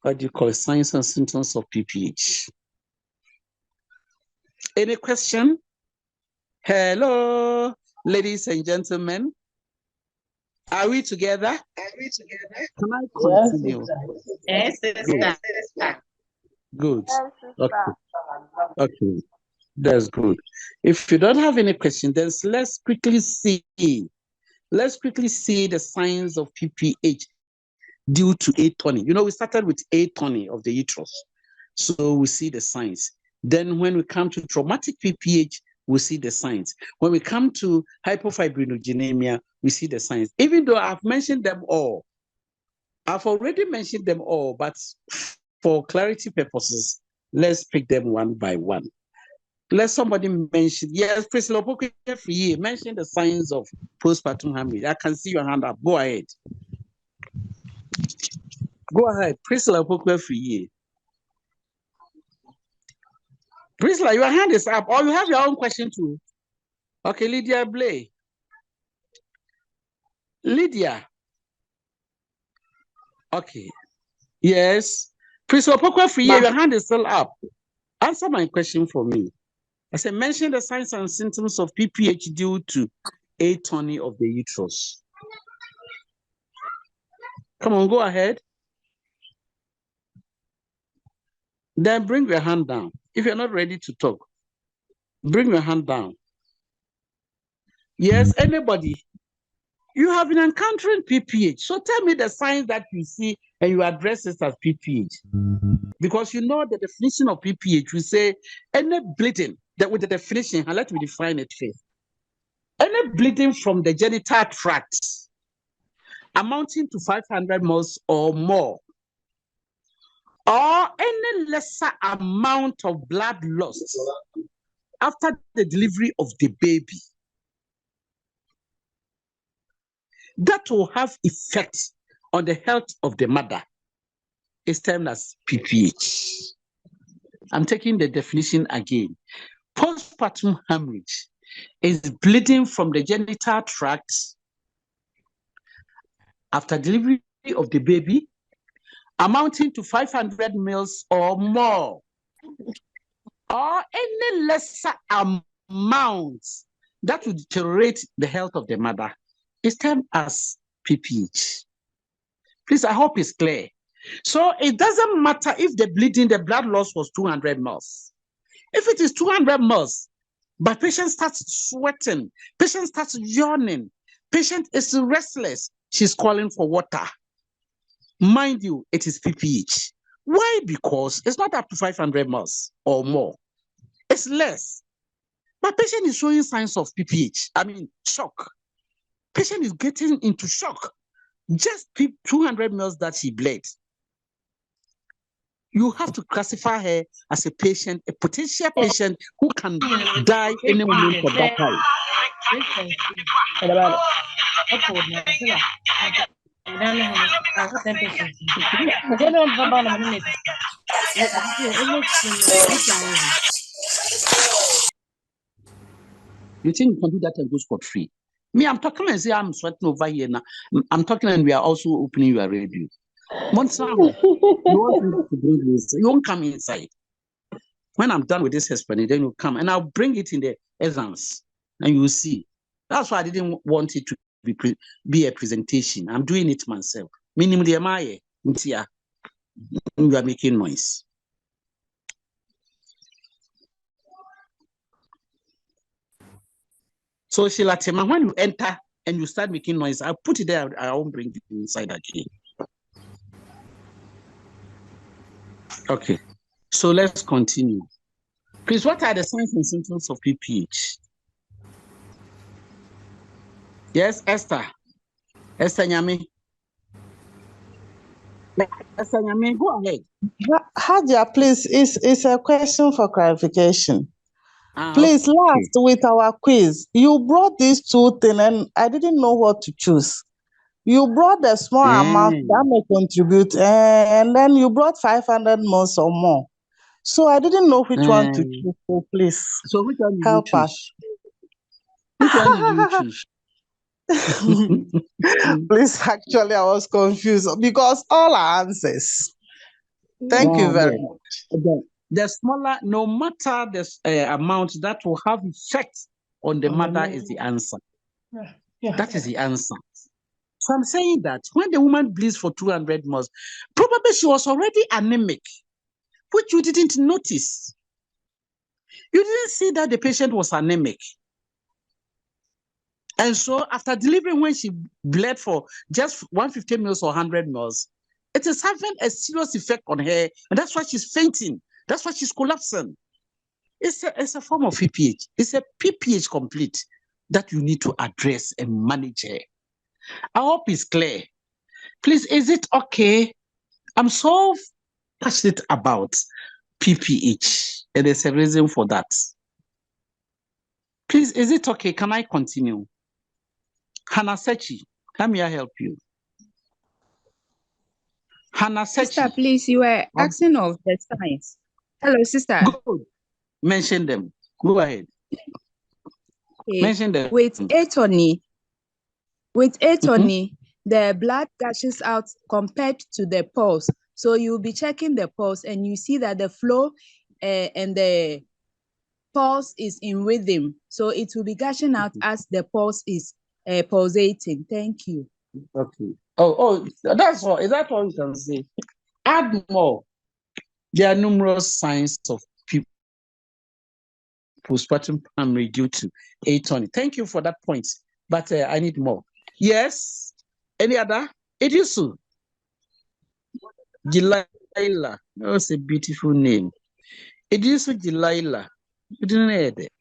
what do you call it, signs and symptoms of PPH? Any question? Hello, ladies and gentlemen. Are we together? Can I continue? Yes, sister. Good. Okay. Okay. That's good. If you don't have any questions, then let's quickly see. Let's quickly see the signs of PPH due to atony. You know, we started with atony of the uterus. So we see the signs. Then when we come to traumatic PPH, we see the signs. When we come to hypofibrinogenemia, we see the signs. Even though I've mentioned them all, I've already mentioned them all, but for clarity purposes, let's pick them one by one. Let somebody mention, yes, Priscilla AFRIYIE, mention the signs of postpartum hemorrhage. I can see your hand up. Go ahead. Go ahead, Priscilla AFRIYIE. Priscilla, your hand is up, or you have your own question too. Okay, Lydia Blay. Lydia. Okay. Yes. Priscilla AFRIYIE, your hand is still up. Answer my question for me. I said, mention the signs and symptoms of PPH due to atony of the uterus. Come on, go ahead. Then bring your hand down. If you're not ready to talk, bring your hand down. Yes, anybody? You have been encountering PPH. So tell me the signs that you see and you address it as PPH. Because you know the definition of PPH. We say any bleeding, that with the definition, and let me define it first. Any bleeding from the genital tract amounting to 500 mL or more, or any lesser amount of blood lost after the delivery of the baby, that will have effect on the health of the mother, is termed as PPH. I'm taking the definition again. Postpartum hemorrhage is bleeding from the genital tract after delivery of the baby, amounting to 500 mL or more, or any lesser amount that would deteriorate the health of the mother, is termed as PPH. Please, I hope it's clear. So it doesn't matter if the bleeding, the blood loss was 200 mL. If it is 200 mL, but patient starts sweating, patient starts yawning, patient is restless, she's calling for water. Mind you, it is PPH. Why? Because it's not up to 500 mL or more. It's less. But patient is showing signs of PPH. I mean, shock. Patient is getting into shock. Just 200 mL that she bled. You have to classify her as a patient, a potential patient who can die any moment from that time. You think you can do that and go scot-free? Me, I'm talking and say I'm sweating over here now. I'm talking and we are also opening your radio. Monsanto, you won't come inside. When I'm done with this explanation, then you come and I'll bring it in the essence and you will see. That's why I didn't want it to be a presentation. I'm doing it myself. Minimum the MIA, you are making noise. So Sheila Tema, when you enter and you start making noise, I'll put it there, I won't bring it inside again. Okay, so let's continue. Please, what are the signs and symptoms of PPH? Yes, Esther. Esther Nyame. Esther Nyame, go ahead. HAJIA, please, it's a question for clarification. Please, okay. last with our quiz, you brought these two things and I didn't know what to choose. You brought the small amount that may contribute, and then you brought 500 mL or more. So I didn't know which one to choose. So please, so which one help us. Which one did you choose? Please, actually, I was confused because all are answers. Thank you very much. The smaller, no matter the amount, that will have effect on the mother is the answer. That is the answer. So I'm saying that when the woman bleeds for 200 mL, probably she was already anemic, which you didn't notice. You didn't see that the patient was anemic. And so after delivery, when she bled for just 150 mL or 100 mL, it is having a serious effect on her. And that's why she's fainting. That's why she's collapsing. It's a form of PPH. It's a PPH complete that you need to address and manage her. I hope it's clear. Please, is it okay? I'm so passionate about PPH, and there's a reason for that. Please, is it okay? Can I continue? Hannah Sechi, how may I help you? Hannah Sechi. Sister, please, you were asking of the signs. Hello, sister. Good. Mention them. Go ahead. Okay. Mention them. With atony, the blood gushes out compared to the pulse. So you'll be checking the pulse and you see that the flow and the pulse is in rhythm. So it will be gushing out as the pulse is pulsating. Thank you. Okay. Oh, that's all. Is that all you can say? Add more. There are numerous signs of postpartum primary due to atony. Thank you for that point, but I need more. Yes. Any other? Idisu. Delilah. That's a beautiful name. Idisu Delilah. You didn't hear it.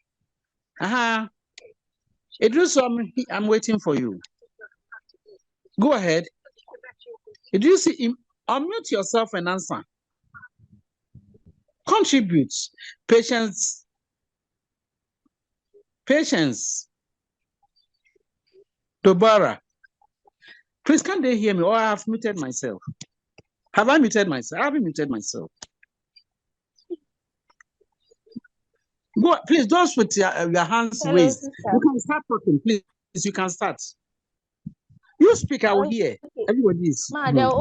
Idisu, I'm waiting for you. Go ahead. Idisu, unmute yourself and answer. Contribute. Patience. Dobara. Please, can't they hear me? Or I have muted myself. Have I muted myself? I haven't muted myself. Go, please, those with your hands raised. Sister. You can start talking, please. You can start. You speak, I will hear. Okay. Everybody is. There will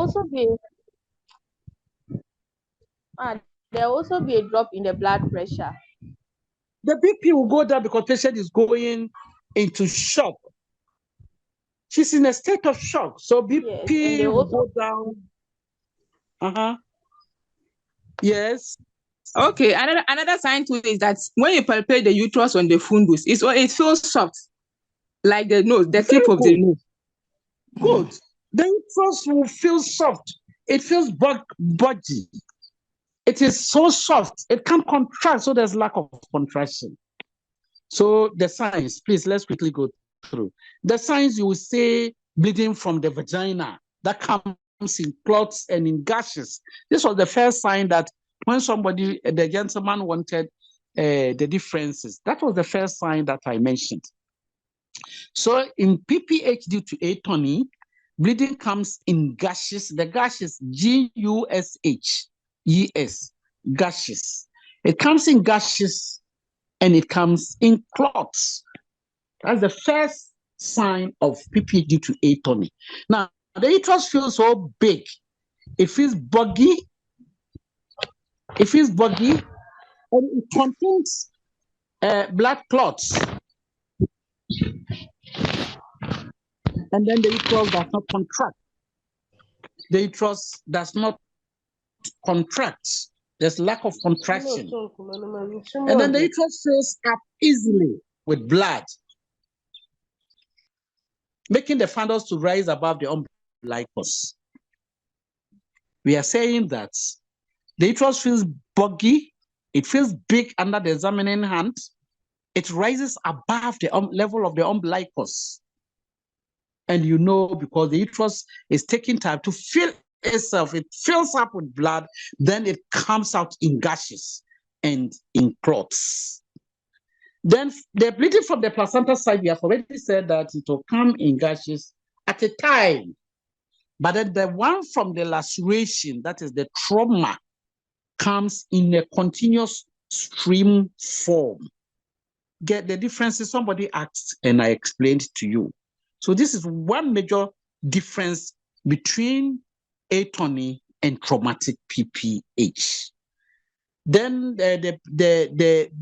also be a drop in the blood pressure. The BP will go down because patient is going into shock. She's in a state of shock, so BP will go down. Yes. Okay. Another sign too is that when you palpate the uterus on the fundus, it feels soft, like the nose, the tip of the nose. Good. The uterus will feel soft. It feels budgy. It is so soft. It can't contract, so there's lack of contraction. So the signs, please, let's quickly go through. The signs you will say bleeding from the vagina that comes in clots and in gashes. This was the first sign that when the gentleman wanted the differences, that was the first sign that I mentioned. So in PPH due to atony, bleeding comes in gashes. The gashes, G-U-S-H-E-S, gashes. It comes in gashes and it comes in clots. That's the first sign of PPH due to atony. Now, the uterus feels so big. It feels buggy. And it contains blood clots. And then the uterus does not contract. The uterus does not contract. There's lack of contraction. And then the uterus fills up easily with blood, making the fundus to rise above the umbilicus. We are saying that the uterus feels buggy. It feels big under the examining hand. It rises above the level of the umbilicus. And you know, because the uterus is taking time to fill itself, it fills up with blood, then it comes out in gashes and in clots. Then the bleeding from the placenta side, we have already said that it will come in gashes at a time. But then the one from the laceration, that is the trauma, comes in a continuous stream form. Get the differences? Somebody asked and I explained to you. So this is one major difference between atony and traumatic PPH. Then the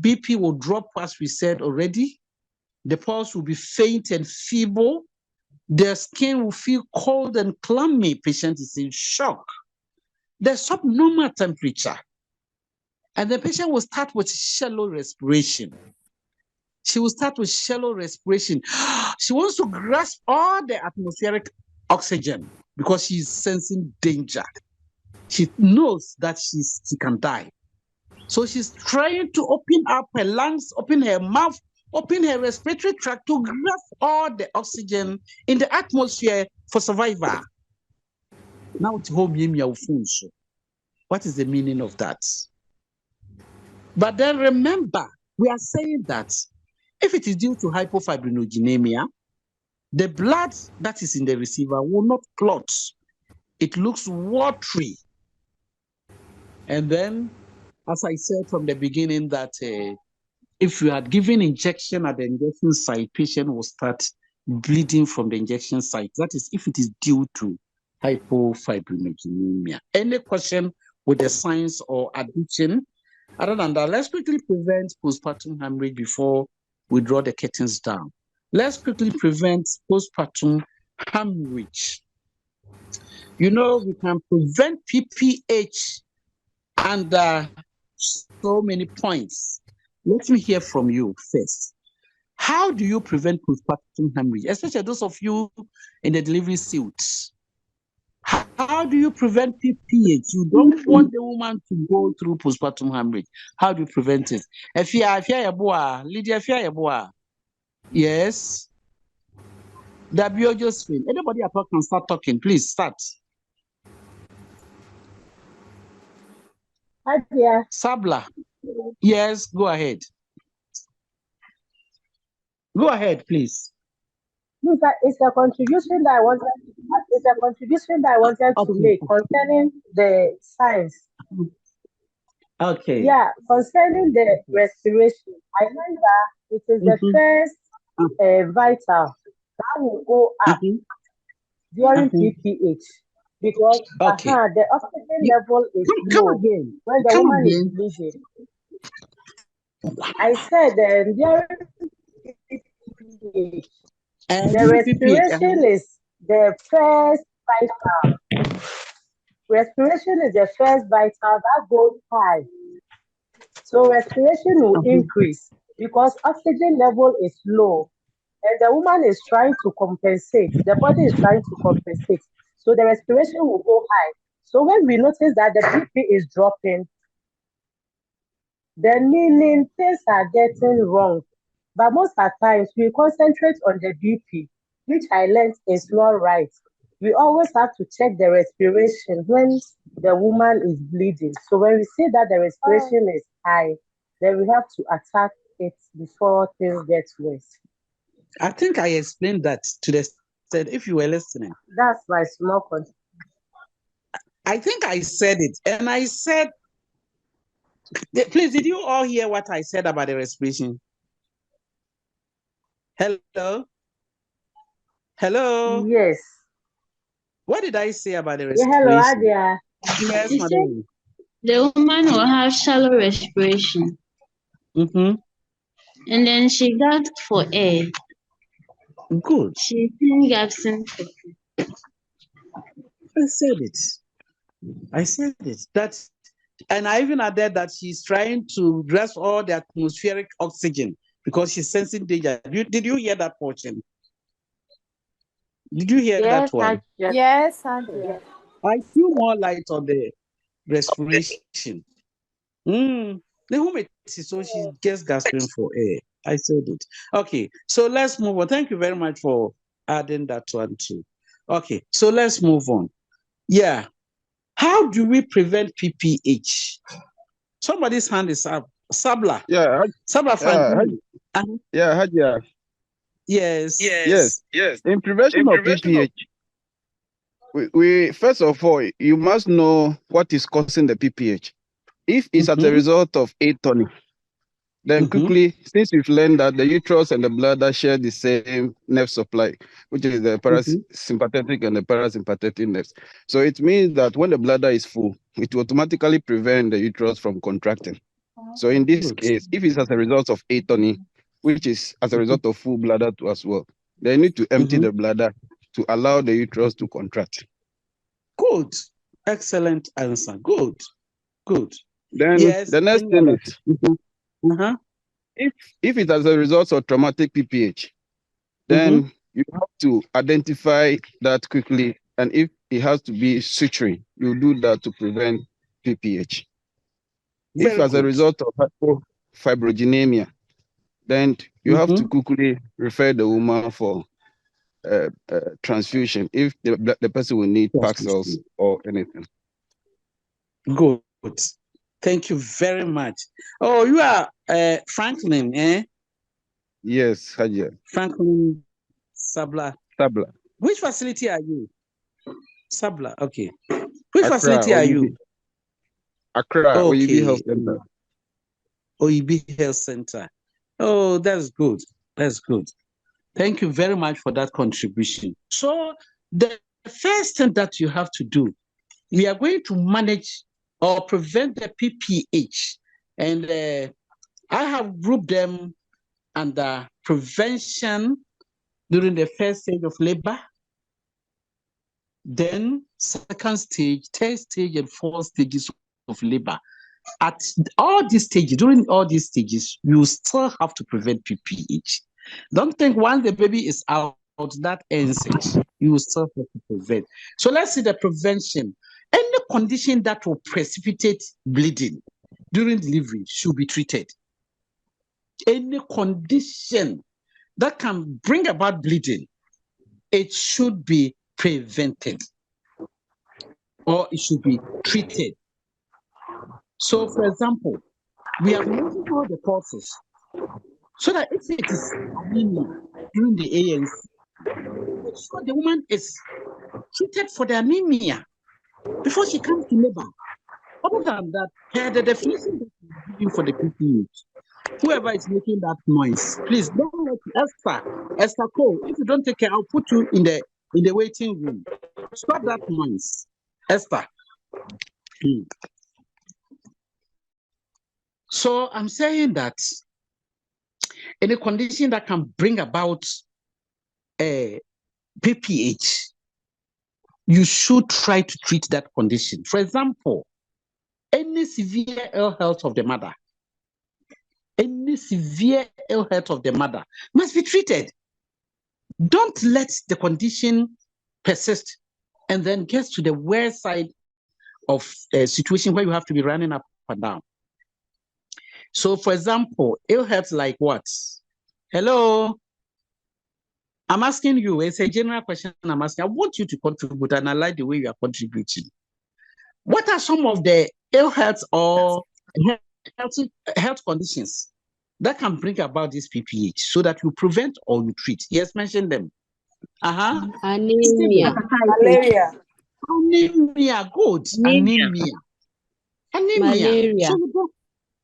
BP will drop, as we said already. The pulse will be faint and feeble. The skin will feel cold and clammy. Patient is in shock. The subnormal temperature. And the patient will start with shallow respiration. She will start with shallow respiration. She wants to grasp all the atmospheric oxygen because she's sensing danger. She knows that she can die. So she's trying to open up her lungs, open her mouth, open her respiratory tract to grasp all the oxygen in the atmosphere for survival. Now, what is the meaning of that? But then remember, we are saying that if it is due to hypofibrinogenemia, the blood that is in the receiver will not clot. It looks watery. And then as I said from the beginning, that if you had given injection at the injection site, patient will start bleeding from the injection site. That is if it is due to hypofibrinogenemia. Any question with the signs or addiction? Other than that, let's quickly prevent postpartum hemorrhage before we draw the curtains down. Let's quickly prevent postpartum hemorrhage. You know, we can prevent PPH under so many points. Let me hear from you first. How do you prevent postpartum hemorrhage, especially those of you in the delivery suits? How do you prevent PPH? You don't want the woman to go through postpartum hemorrhage. How do you prevent it? Lydia, yes. W. Josephine. Anybody at all can start talking. Please start. HAJIA. Sabla. Yes, go ahead. Go ahead, please. It's a contribution that I wanted. It's a contribution that I wanted to make concerning the science. Okay. Yeah, concerning the respiration, I learned that it is the first vital that will go up during PPH because the oxygen level is low when the woman is bleeding. I said during PPH, the respiration is the first vital. Respiration is the first vital that goes high. So respiration will increase because oxygen level is low and the woman is trying to compensate. The body is trying to compensate. So the respiration will go high. So when we notice that the BP is dropping, then meaning things are getting wrong. But most of the times we concentrate on the BP, which I learned is not right. We always have to check the respiration when the woman is bleeding. So when we see that the respiration is high, then we have to attack it before things get worse. I think I explained that to the extent, if you were listening. That's my small contribution. I think I said it, and I said, please, did you all hear what I said about the respiration? Hello? Hello? Yes. What did I say about the respiration? Hello, HAJIA. Yes, madam. The woman will have shallow respiration. And then she gasped for air. Good. She's been gasping for air. I said it. I said it. And I even added that she's trying to grasp all the atmospheric oxygen because she's sensing danger. Did you hear that portion? Did you hear that one? Yes, HAJIA. I feel more light on the respiration. So she's just gasping for air. I said it. Okay, so let's move on. Thank you very much for adding that one too. Okay, so let's move on. Yeah. How do we prevent PPH? Somebody's hand is up. Sabla. Yeah. Sabla Frank. Yeah, HAJIA. Yes. In prevention of PPH, we first of all, you must know what is causing the PPH. If it's as a result of atony, then quickly, since we've learned that the uterus and the bladder share the same nerve supply, which is the parasympathetic and the parasympathetic nerves. So it means that when the bladder is full, it will automatically prevent the uterus from contracting. So in this case, if it's as a result of atony, which is as a result of full bladder too as well, they need to empty the bladder to allow the uterus to contract. Good. Excellent answer. Good. Then the next thing is, if it's as a result of traumatic PPH, then you have to identify that quickly. And if it has to be suturing, you do that to prevent PPH. If as a result of hypofibrogenemia, then you have to quickly refer the woman for transfusion if the person will need pack cells or anything. Good. Thank you very much. Oh, you are Franklin, eh? Yes, HAJIA. Franklin Sabla. Which facility are you? Sabla, okay. Which facility are you? Accra, OEB Health Center. OEB Health Center. Oh, that's good. That's good. Thank you very much for that contribution. So the first thing that you have to do, we are going to manage or prevent the PPH. And I have grouped them under prevention during the first stage of labor, then second stage, third stage, and fourth stages of labor. At all these stages, during all these stages, you still have to prevent PPH. Don't think once the baby is out, that ends it. You will still have to prevent. So let's see the prevention. Any condition that will precipitate bleeding during delivery should be treated. Any condition that can bring about bleeding, it should be prevented or it should be treated. So, for example, we have mentioned all the causes so that if it is anemia during the ANC, make sure the woman is treated for the anemia before she comes to labor. Other than that, the definition that we're giving for the PPH, whoever is making that noise, please don't let Esther Cole. If you don't take care, I'll put you in the waiting room. Stop that noise, Esther. So I'm saying that any condition that can bring about a PPH, you should try to treat that condition. For example, any severe ill health of the mother, must be treated. Don't let the condition persist and then get to the worst side of a situation where you have to be running up and down. So, for example, ill health like what? Hello? I'm asking you, it's a general question I'm asking. I want you to contribute, and I like the way you are contributing. What are some of the ill health or health conditions that can bring about this PPH so that you prevent or you treat? Yes, mention them. Anemia. Malaria. Good. Anemia. Malaria. So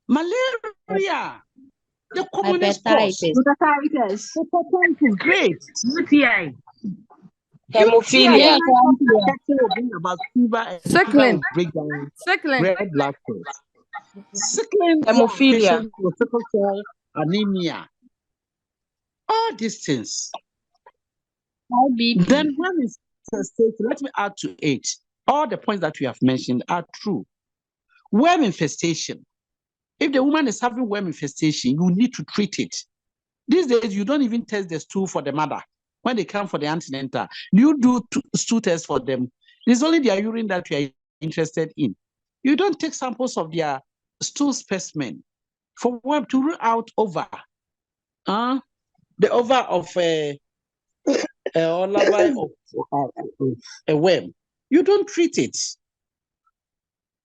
malaria. The commonest cause. Hepatitis. Great. UTI. Hemophilia. About fever. Sickling. Red blood cells. Sickling. Hemophilia. Sickle cell anemia. All these things. Then when it's let me add to it. All the points that we have mentioned are true. Worm infestation. If the woman is having worm infestation, you need to treat it. These days, you don't even test the stool for the mother. When they come for the antenatal, you do stool tests for them. It's only their urine that you are interested in. You don't take samples of their stool specimen for worm to rule out ova. The ova of a worm. You don't treat it.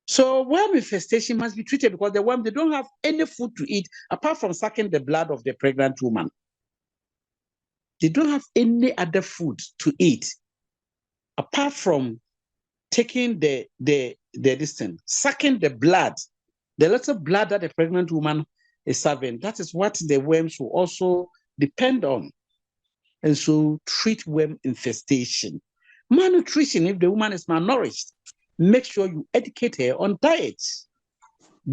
So worm infestation must be treated because the worm, they don't have any food to eat apart from sucking the blood of the pregnant woman. They don't have any other food to eat apart from taking sucking the blood, the little blood that the pregnant woman is serving. That is what the worms will also depend on. And so treat worm infestation. Malnutrition, if the woman is malnourished, make sure you educate her on diets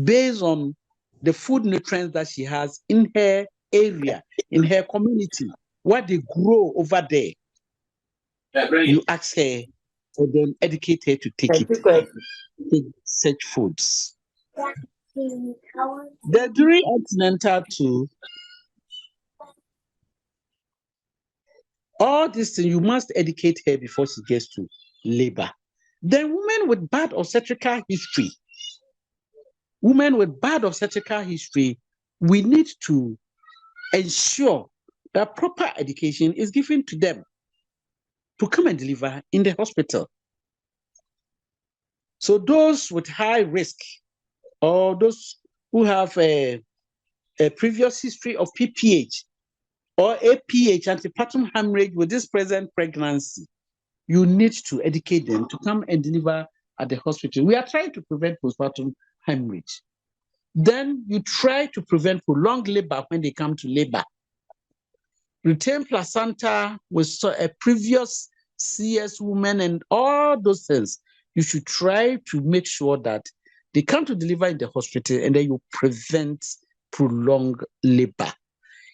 based on the food nutrients that she has in her area, in her community, what they grow over there. You ask her, or then educate her to take such foods. During antenatal too, all these things, you must educate her before she gets to labor. Then women with bad obstetrical history, we need to ensure that proper education is given to them to come and deliver in the hospital. So those with high risk or those who have a previous history of PPH or APH, antepartum hemorrhage, with this present pregnancy, you need to educate them to come and deliver at the hospital. We are trying to prevent postpartum hemorrhage. Then you try to prevent prolonged labor when they come to labor. Retained placenta with a previous CS woman and all those things. You should try to make sure that they come to deliver in the hospital and then you prevent prolonged labor.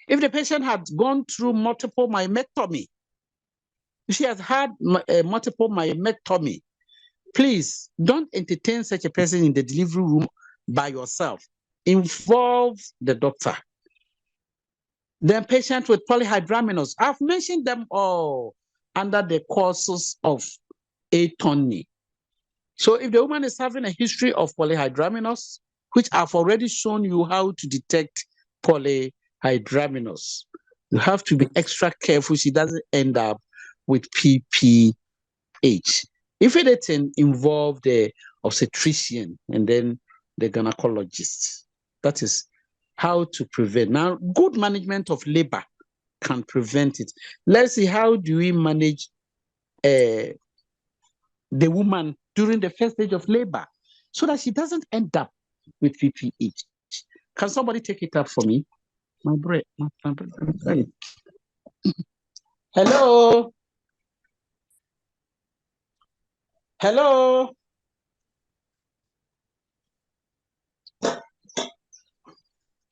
If the patient had gone through multiple myomectomy, she has had multiple myomectomy, please don't entertain such a person in the delivery room by yourself. Involve the doctor. Then patient with polyhydramnios, I've mentioned them all under the causes of atony. So if the woman is having a history of polyhydramnios, which I've already shown you how to detect polyhydramnios, you have to be extra careful she doesn't end up with PPH. If anything, involve the obstetrician and then the gynecologist. That is how to prevent. Now, good management of labor can prevent it. Let's see, how do we manage the woman during the first stage of labor so that she doesn't end up with PPH? Can somebody take it up for me? My bread. Hello? Hello?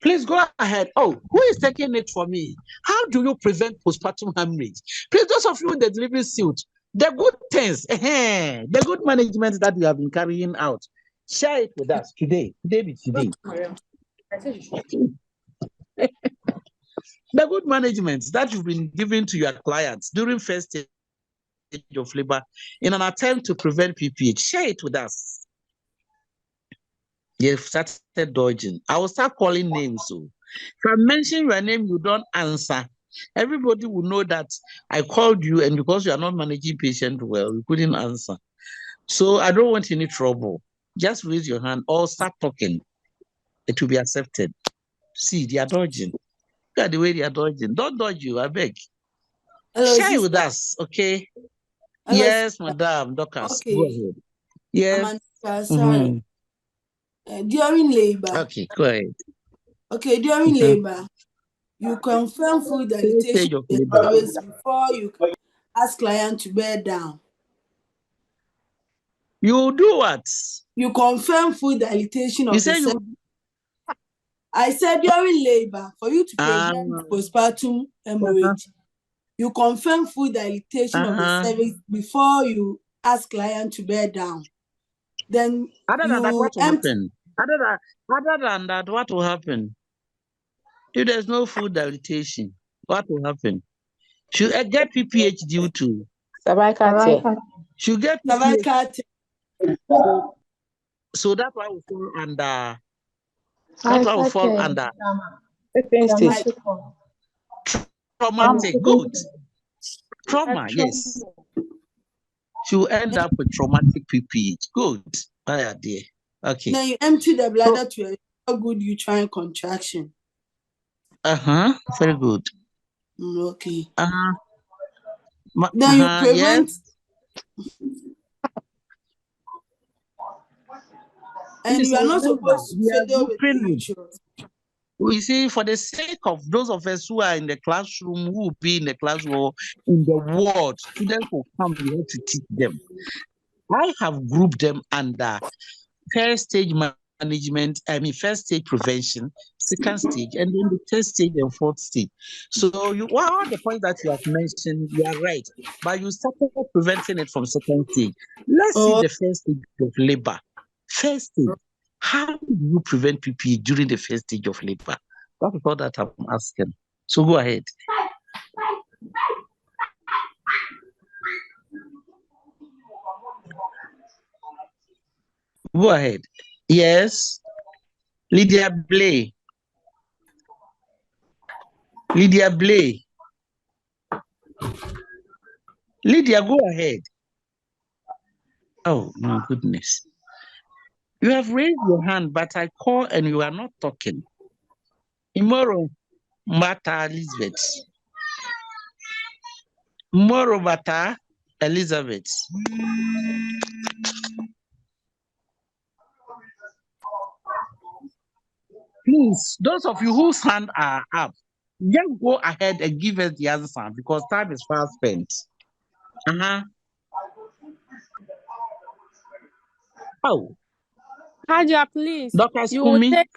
Please go ahead. Oh, who is taking it for me? How do you prevent postpartum hemorrhage? Please, those of you in the delivery suit, the good things, the good management that you have been carrying out, share it with us today. Today. The good management that you've been giving to your clients during first stage of labor in an attempt to prevent PPH, share it with us. You've started dodging. I will start calling names. So if I mention your name, you don't answer. Everybody will know that I called you, and because you are not managing patient well, you couldn't answer. So I don't want any trouble. Just raise your hand or start talking. It will be accepted. See, they are dodging. Look at the way they are dodging. Don't dodge you, I beg. Hello, share with us, okay? Hello, Yes, sister. Madam Dorcas. Okay. Go ahead. Yes. Sorry. During labor. Okay, go ahead. Okay, during labor, you confirm food dilatation of the cervix before you ask client to bear down. You do what? You confirm food dilatation of the cervix. I said during labor, for you to prevent postpartum hemorrhage, you confirm food dilatation of the cervix before you ask client to bear down. Then Other than that, what will happen? Other than that, what will happen? If there's no food dilatation, what will happen? Should I get PPH due to? Should get PPH. So that's why we fall under. That's why we fall under. Traumatic. Good. Trauma, yes. She'll end up with traumatic PPH. Good. Oh, dear. Okay. Then you empty the bladder to a good uterine contraction. Very good. Okay. Then you prevent. Yes. And you are not supposed to fiddle with the uterus. We see, for the sake of those of us who are in the classroom, who will be in the classroom or in the ward, students will come, we have to teach them. I have grouped them under first stage management, first stage prevention, second stage, and then the third stage and fourth stage. So all the points that you have mentioned, you are right, but you started preventing it from second stage. Let's see the first stage of labor. First stage. How do you prevent PPH during the first stage of labor? That is all that I'm asking. So go ahead. Go ahead. Yes. Lydia Blay. Lydia, go ahead. Oh, my goodness. You have raised your hand, but I call and you are not talking. Imoro Mata Elizabeth. Moro Mata Elizabeth. Please, those of you whose hands are up, just go ahead and give us the answer because time is fast spent. Oh, HAJIA, please. Dr. You will Skumi. take.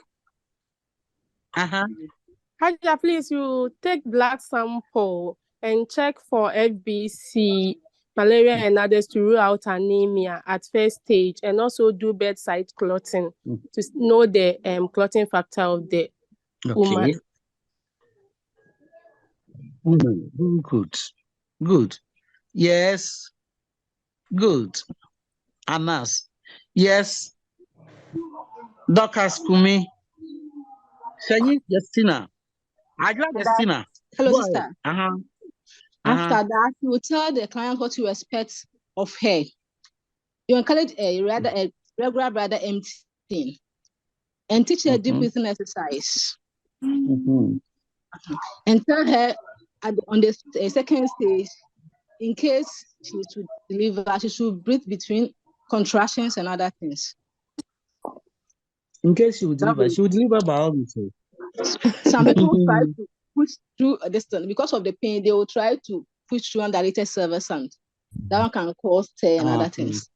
HAJIA, please. You take blood sample and check for FBC, malaria, and others to rule out anemia at first stage, and also do bedside clotting to know the clotting factor of the woman. Good. Good. Yes. Good. Anas. Yes. Dr. Skumi. Shani Justina. Justina. Hello, sister. After that, you will tell the client what you expect of her. You encourage a regular bladder emptying and teach her deep breathing exercise. And tell her on the second stage, in case she should deliver, she should breathe between contractions and other things. In case she would deliver by all means. Some people try to push through a distance because of the pain. They will try to push through undilated cervicant. That one can cause tear and other things.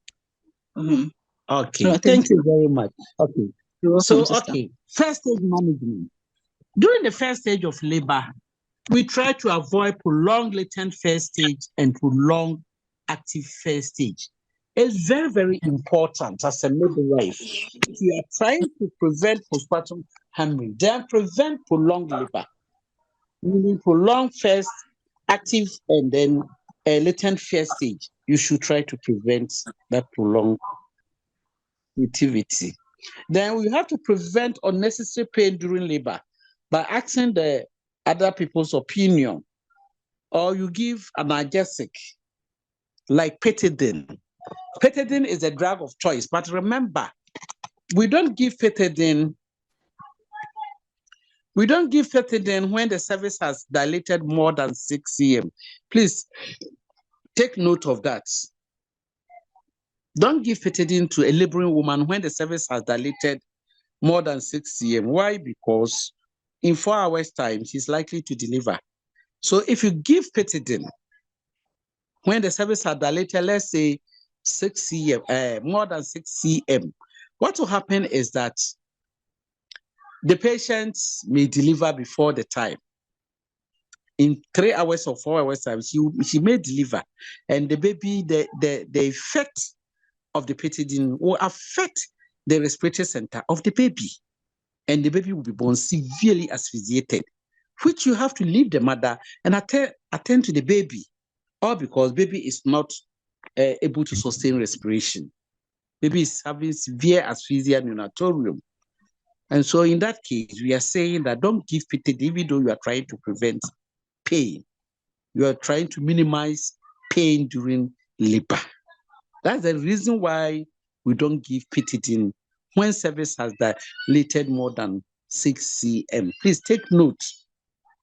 Okay, thank you very much. Okay, first stage management. During the first stage of labor, we try to avoid prolonged latent first stage and prolonged active first stage. It's very, very important as a midwife. If you are trying to prevent postpartum hemorrhage, then prevent prolonged labor, meaning prolonged first active and then a latent first stage. You should try to prevent that prolonged activity. Then we have to prevent unnecessary pain during labor by asking the other people's opinion, or you give an analgesic like petadine. Petadine is a drug of choice, but remember, we don't give petadine when the cervix has dilated more than 6 cm. Please take note of that. Don't give petadine to a laboring woman when the cervix has dilated more than 6 cm. Why? Because in 4 hours' time, she's likely to deliver. So if you give petadine when the cervix has dilated, let's say 6 cm, more than 6 cm, what will happen is that the patient may deliver before the time. In 3 hours or 4 hours time, she may deliver, and the baby, the effect of the petadine will affect the respiratory center of the baby, and the baby will be born severely asphyxiated, which you have to leave the mother and attend to the baby, or because baby is not able to sustain respiration. Baby is having severe asphyxia neonatorium. And so in that case, we are saying that don't give petadine even though you are trying to prevent pain. You are trying to minimize pain during labor. That's the reason why we don't give petadine when cervix has dilated more than 6 cm. Please take note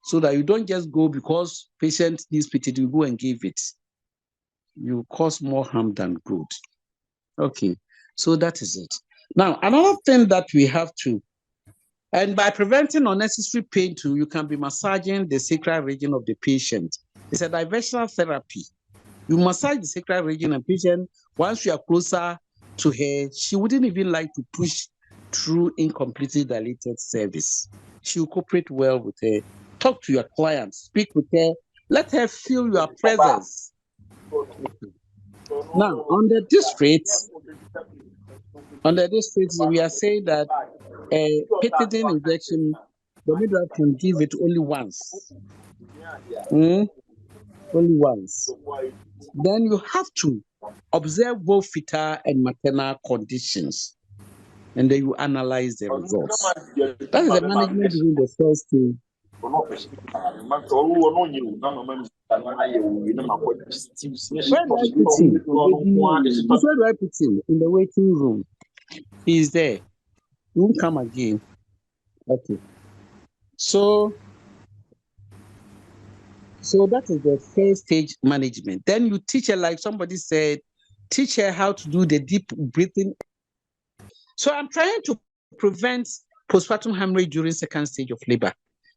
so that you don't just go because patient needs petadine, go and give it. You cause more harm than good. Okay, so that is it. Now, another thing that we have to, and by preventing unnecessary pain too, you can be massaging the sacral region of the patient. It's a diversional therapy. You massage the sacral region of the patient. Once you are closer to her, she wouldn't even like to push through incompletely dilated cervix. She will cooperate well with her. Talk to your client, speak with her, let her feel your presence. Now, on the district, we are saying that a petadine injection, the midwife can give it only once. Only once. Then you have to observe both fetal and maternal conditions, and then you analyze the results. That is the management during the first stage. Where do I put him? In the waiting room. He's there. He won't come again. Okay. So that is the first stage management. Then you teach her, like somebody said, teach her how to do the deep breathing. So I'm trying to prevent postpartum hemorrhage during second stage of labor.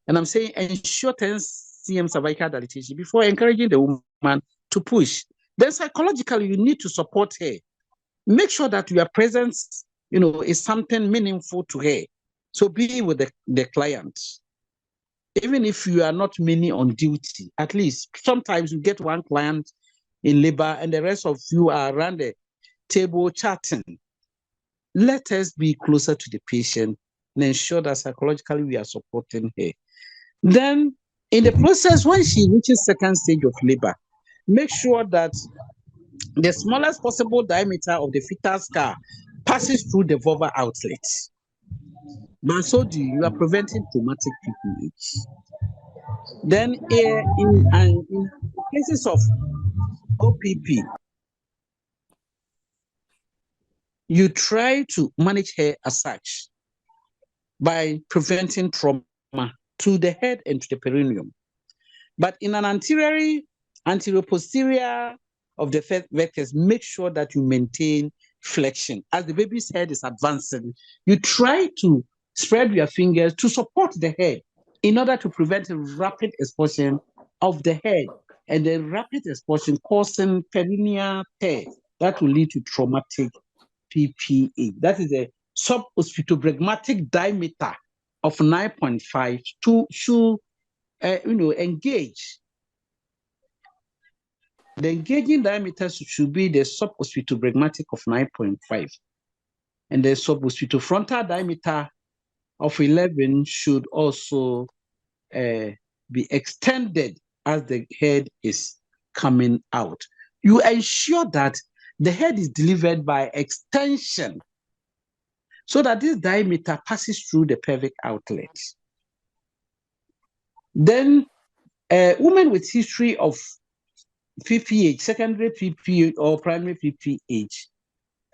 And I'm saying ensure 10 cm cervical dilatation before encouraging the woman to push. Then psychologically, you need to support her. Make sure that your presence, is something meaningful to her. So be with the client. Even if you are not many on duty, at least sometimes you get one client in labor and the rest of you are around the table chatting. Let us be closer to the patient and ensure that psychologically we are supporting her. Then in the process, when she reaches second stage of labor, make sure that the smallest possible diameter of the fetal scar passes through the vulvar outlet. But so you are preventing traumatic PPH. Then in cases of OPP, you try to manage her as such by preventing trauma to the head and to the perineum. But in an anterior-posterior of the vectors, make sure that you maintain flexion. As the baby's head is advancing, you try to spread your fingers to support the head in order to prevent a rapid expulsion of the head and the rapid expulsion causing perineal tear that will lead to traumatic PPH. That is a subospitobregmatic diameter of 9.5 to engage. The engaging diameter should be the subospitobregmatic of 9.5. And the subospitofrontal diameter of 11 should also be extended as the head is coming out. You ensure that the head is delivered by extension so that this diameter passes through the pelvic outlet. Then women with history of PPH, secondary PPH or primary PPH,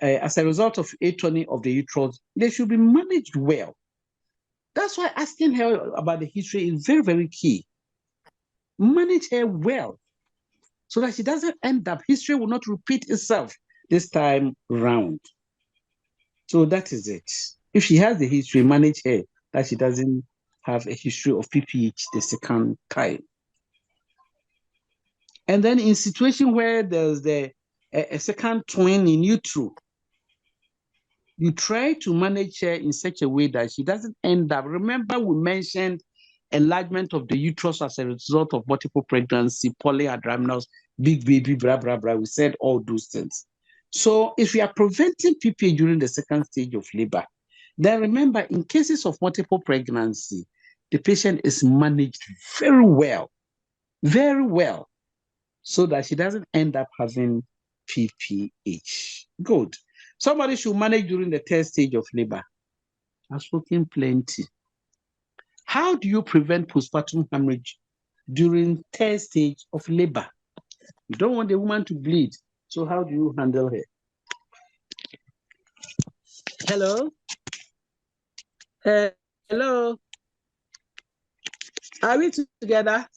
as a result of atony of the uterus, they should be managed well. That's why asking her about the history is very, very key. Manage her well so that she doesn't end up, history will not repeat itself this time round. So that is it. If she has the history, manage her that she doesn't have a history of PPH the second time. And then in situation where there's a second twin in utero, you try to manage her in such a way that she doesn't end up. Remember, we mentioned enlargement of the uterus as a result of multiple pregnancy, polyhydramnios, big baby, blah, blah, blah. We said all those things. So if we are preventing PPH during the second stage of labor, then remember, in cases of multiple pregnancy, the patient is managed very well, so that she doesn't end up having PPH. Good. Somebody should manage during the third stage of labor. I've spoken plenty. How do you prevent postpartum hemorrhage during third stage of labor? You don't want the woman to bleed. So how do you handle her? Hello? Hello? Are we together?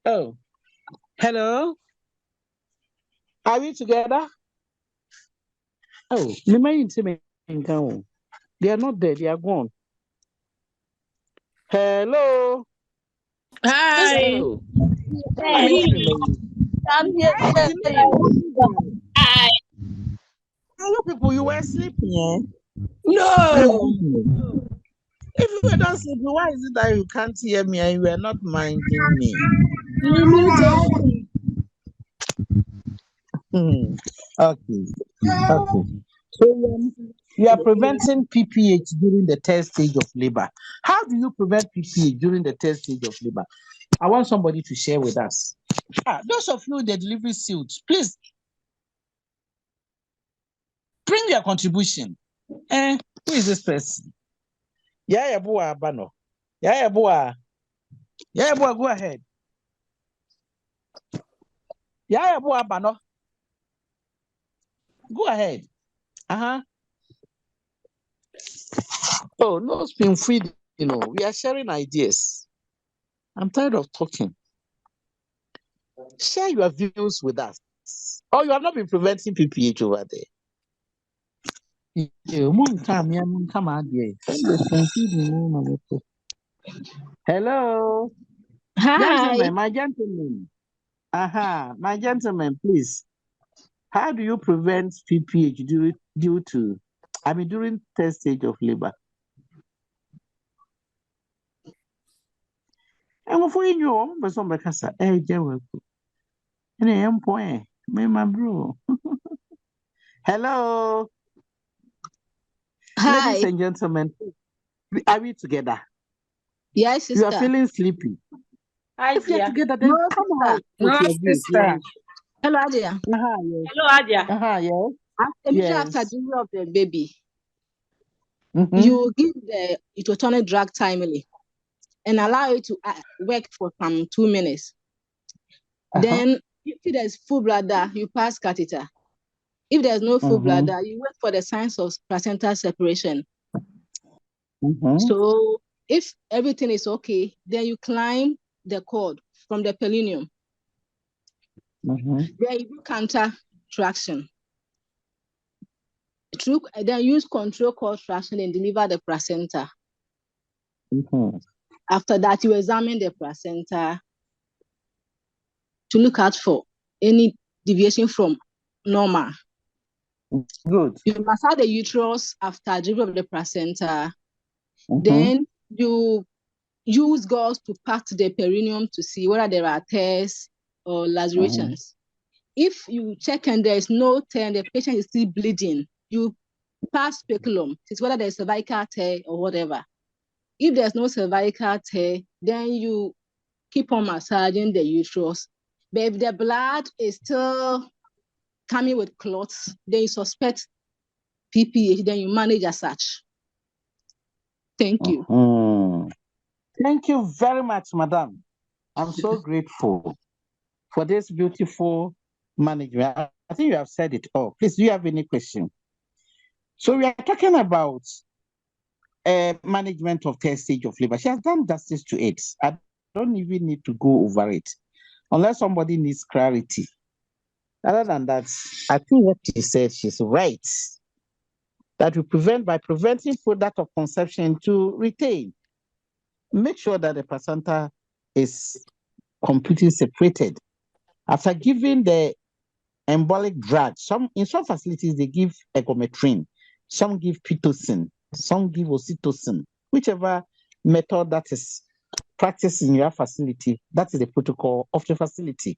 Oh, hello? Are we together? Oh, they are not there, they are gone. Hello? Hi. Hello. Hey. I'm here. Hi. Hello, people, you were sleeping, yeah? No. If you were not sleeping, why is it that you can't hear me and you are not minding me? Okay. So you are preventing PPH during the third stage of labor. How do you prevent PPH during the third stage of labor? I want somebody to share with us. Those of you in the delivery suits, please bring your contribution. Who is this person? Yaya Boa Bano. Yaya Boa. Yaya Boa, go ahead. Yaya Boa Bano. Go ahead. Oh, no spin free. We are sharing ideas. I'm tired of talking. Share your views with us. Or you have not been preventing PPH over there. Hello, Hi. gentlemen, my gentlemen. My gentlemen, please. How do you prevent PPH during third stage of labor? And before you know, but some bekasa, Jewe, and point, me my bro. Hello, ladies Hi. and gentlemen, are we together? Yes, You are sister. feeling sleepy. Hi, If you're dear. together, then No, come sister. out with No, your views. sister. Yes. Hello, Adia. Yes. Hello, Adia. Yes. Immediately after Yes. delivery of the baby, Mm-hmm. you give the ultrasonic drug timely and allow it to work for some 2 minutes. Then, if there's full bladder, you pass catheter. If there's no full bladder, you wait for the signs of placenta separation. So, if everything is okay, then you climb the cord from the perineum. Then you do counter traction. Then use control cord traction and deliver the placenta. After that, you examine the placenta to look out for any deviation from normal. Good. You massage the uterus after delivery of the placenta. Then you use gauze to pat the perineum to see whether there are tears or lacerations. If you check and there is no tear and the patient is still bleeding, you pass speculum to see whether there's cervical tear or whatever. If there's no cervical tear, then you keep on massaging the uterus. But if the blood is still coming with clots, then you suspect PPH, then you manage as such. Thank you. Thank you very much, madam. I'm so grateful for this beautiful management. I think you have said it all. Please, do you have any question? So we are talking about management of third stage of labor. She has done justice to it. I don't even need to go over it, unless somebody needs clarity. Other than that, I think what she said, she's right. That we prevent by preventing product of conception to retain. Make sure that the placenta is completely separated. After giving the embolic drug, in some facilities they give ergometrin, some give pitocin, some give oxytocin, whichever method that is practiced in your facility, that is the protocol of the facility.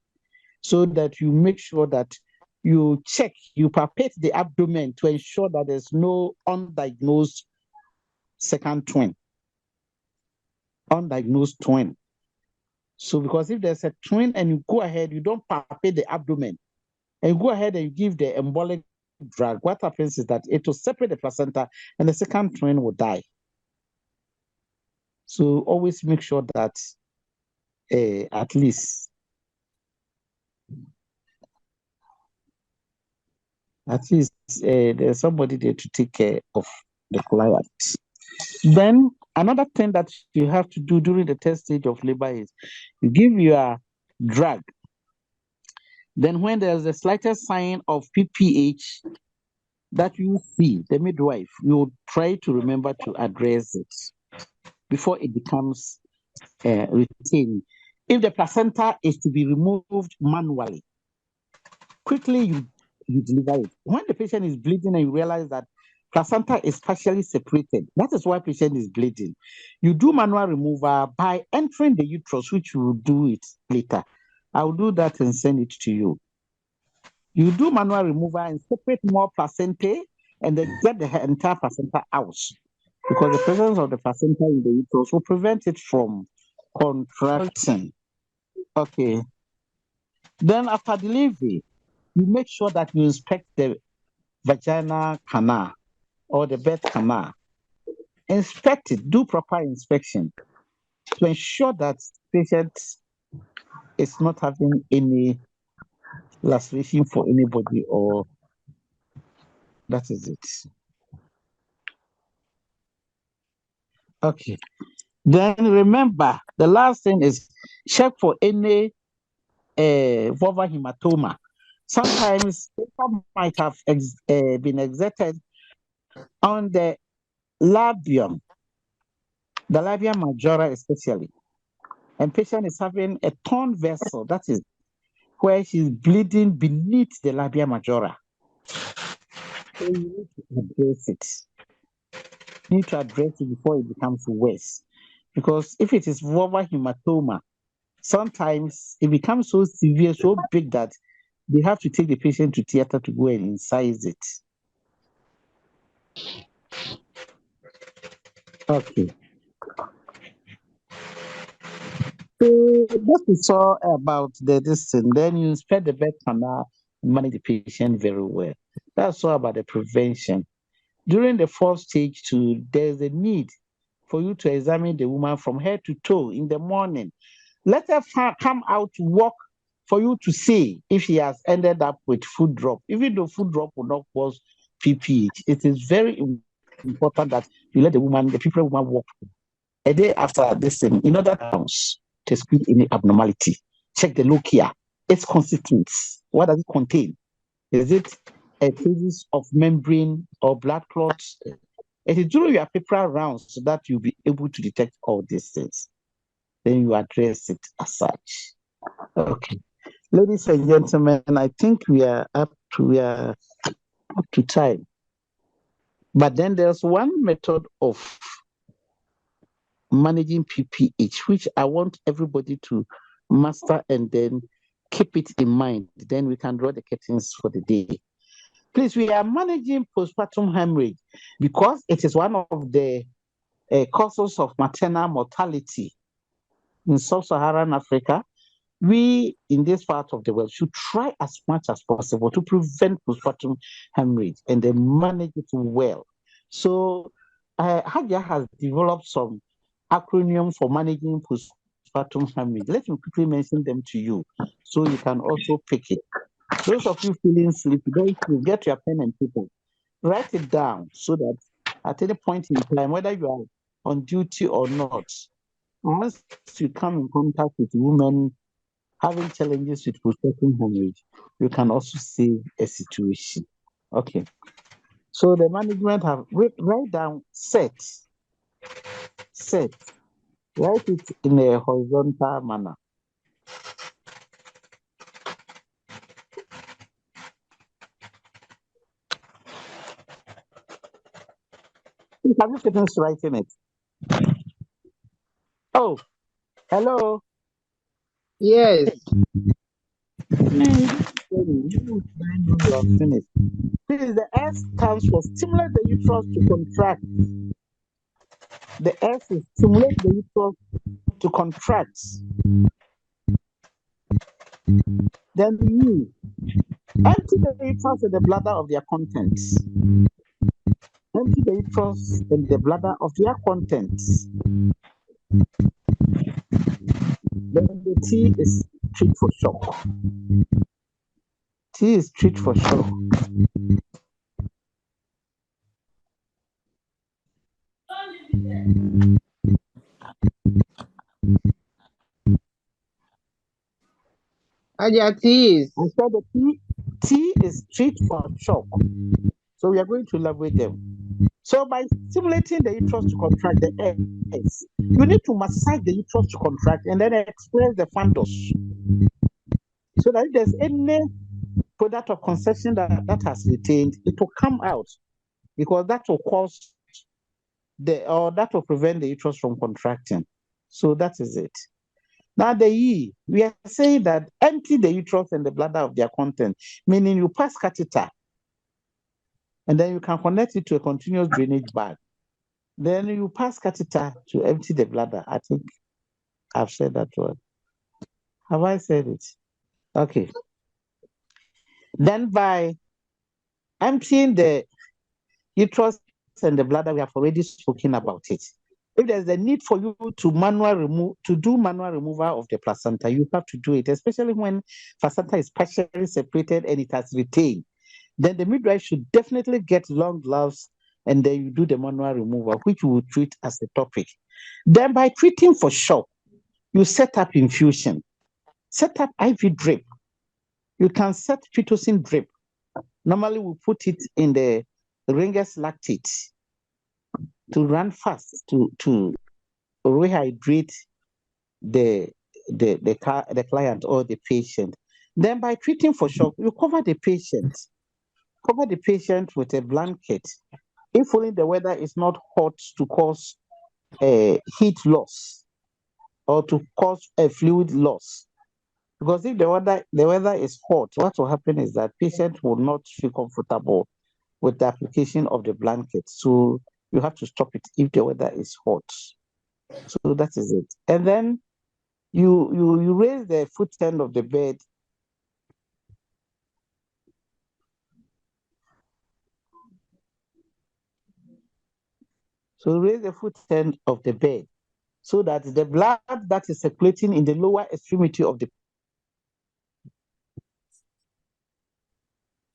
So that you make sure that you check, you palpate the abdomen to ensure that there's no undiagnosed second twin. Undiagnosed twin. So because if there's a twin and you go ahead, you don't palpate the abdomen, and you go ahead and you give the embolic drug, what happens is that it will separate the placenta and the second twin will die. So always make sure that at least there's somebody there to take care of the client. Then another thing that you have to do during the third stage of labor is you give your drug. Then when there's the slightest sign of PPH that you see, the midwife, you try to remember to address it before it becomes retained. If the placenta is to be removed manually, quickly you deliver it. When the patient is bleeding and you realize that placenta is partially separated, that is why patient is bleeding. You do manual removal by entering the uterus, which you will do it later. I will do that and send it to you. You do manual removal and separate more placenta and then get the entire placenta out, because the presence of the placenta in the uterus will prevent it from contracting. Okay. Then after delivery, you make sure that you inspect the vaginal canal or the birth canal. Inspect it, do proper inspection to ensure that patient is not having any laceration for anybody, or that is it. Okay. Then remember, the last thing is check for any vulvar hematoma. Sometimes paper might have been exerted On the labium, the labia majora especially, and patient is having a torn vessel, that is where she's bleeding beneath the labia majora. So you need to address it. You need to address it before it becomes worse. Because if it is vulvar hematoma, sometimes it becomes so severe, so big that they have to take the patient to theater to go and incise it. Okay. So this is all about this thing. Then you spread the bed canal and manage the patient very well. That's all about the prevention. During the fourth stage two, there's a need for you to examine the woman from head to toe in the morning. Let her come out to walk for you to see if she has ended up with food drop. Even though food drop will not cause PPH, it is very important that you let the people woman walk a day after this thing in order to exclude any abnormality. Check the lochia, its constituents. What does it contain? Is it a traces of membrane or blood clots? It is during your paper rounds so that you'll be able to detect all these things. Then you address it as such. Okay. Ladies and gentlemen, I think we are up to time. But then there's one method of managing PPH, which I want everybody to master and then keep it in mind. Then we can draw the curtains for the day. Please, we are managing postpartum hemorrhage because it is one of the causes of maternal mortality in sub-Saharan Africa. We, in this part of the world, should try as much as possible to prevent postpartum hemorrhage and then manage it well. So, HAJIA has developed some acronym for managing postpartum hemorrhage. Let me quickly mention them to you so you can also pick it. Those of you feeling sleepy, don't get your pen and paper. Write it down so that at any point in time, whether you are on duty or not, once you come in contact with women having challenges with postpartum hemorrhage, you can also save a situation. Okay. So the management have write down set. Write it in a horizontal manner. Have you finished writing it? Oh, hello. Yes. Finished. Please, the S stands for stimulate the uterus to contract. The S is stimulate the uterus to contract. Then the U, empty the uterus and the bladder of their contents. Empty the uterus and the bladder of their contents. Then the T is treat for shock. T is treat for shock. HAJIA, T is. I said the T is treat for shock. So we are going to elaborate them. So by stimulating the uterus to contract, the S, you need to massage the uterus to contract and then express the fundus. So that if there's any product of conception that has retained, it will come out because that will cause that will prevent the uterus from contracting. So that is it. Now the E, we are saying that empty the uterus and the bladder of their content, meaning you pass catheter and then you can connect it to a continuous drainage bag. Then you pass catheter to empty the bladder. I think I've said that word. Have I said it? Okay. Then by emptying the uterus and the bladder, we have already spoken about it. If there's a need for you to do manual removal of the placenta, you have to do it, especially when placenta is partially separated and it has retained. Then the midwife should definitely get long gloves and then you do the manual removal, which we will treat as a topic. Then by treating for shock, you set up infusion, set up IV drip. You can set Pitocin drip. Normally we put it in the Ringer's lactate to run fast to rehydrate the client or the patient. Then by treating for shock, you cover the patient. Cover the patient with a blanket. If only the weather is not hot to cause heat loss or to cause a fluid loss. Because if the weather is hot, what will happen is that patient will not feel comfortable with the application of the blanket. So you have to stop it if the weather is hot. So that is it. And then you raise the foot end of the bed. So raise the foot end of the bed so that the blood that is circulating in the lower extremity of the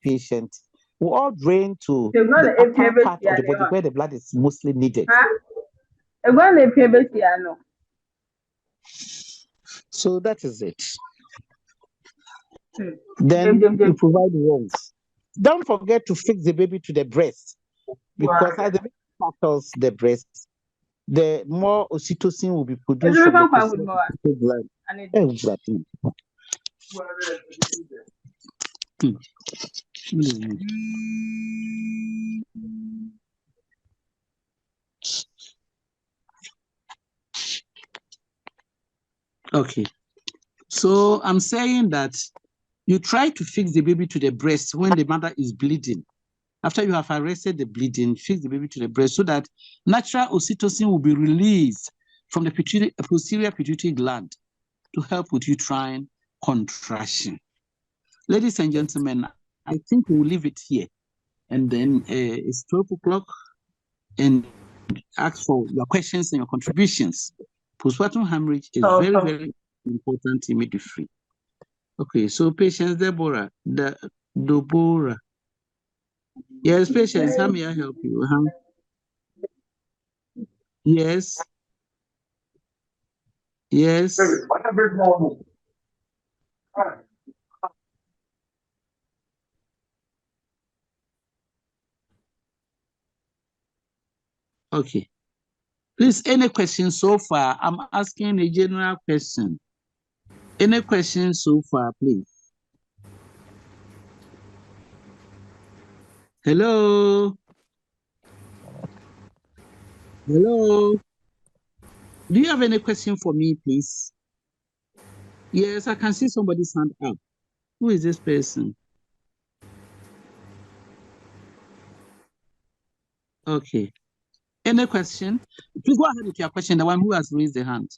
patient will all drain to the upper part of the body where the blood is mostly needed. So that is it. Then you provide warmth. Don't forget to fix the baby to the breast, because as the baby tackles the breast, the more oxytocin will be produced from the posterior gland. Exactly. Okay. So I'm saying that you try to fix the baby to the breast when the mother is bleeding. After you have arrested the bleeding, fix the baby to the breast so that natural oxytocin will be released from the posterior pituitary gland to help with uterine contraction. Ladies and gentlemen, I think we will leave it here. And then it's 12 o'clock, and ask for your questions and your contributions. Postpartum hemorrhage is very, very important immediately. Okay, so patience, Deborah. Yes, patience, how may I help you? Yes. Yes. Okay. Please, any questions so far? I'm asking a general question. Any questions so far, please? Hello? Hello? Do you have any question for me, please? Yes, I can see somebody's hand up. Who is this person? Okay. Any question? Please go ahead with your question, the one who has raised the hand.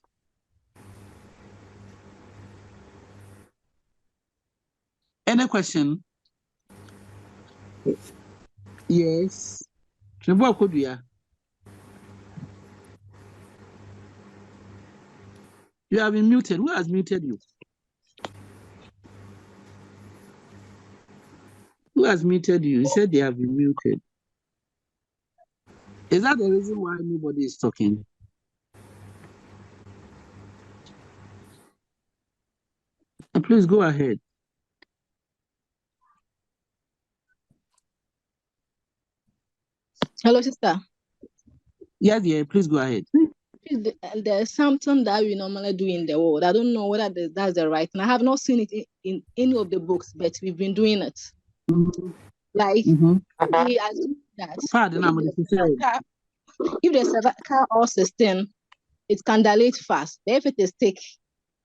Any question? Yes. You have been muted. Who has muted you? Who has muted you? You said they have been muted. Is that the reason why nobody is talking? Please go ahead. Hello, sister. Yes, yeah, please go ahead. There's something that we normally do in the world. I don't know whether that's the right, and I have not seen it in any of the books, but we've been doing it. Like we assume that if the cervical ulcer stem, it can dilate fast. But if it is thick,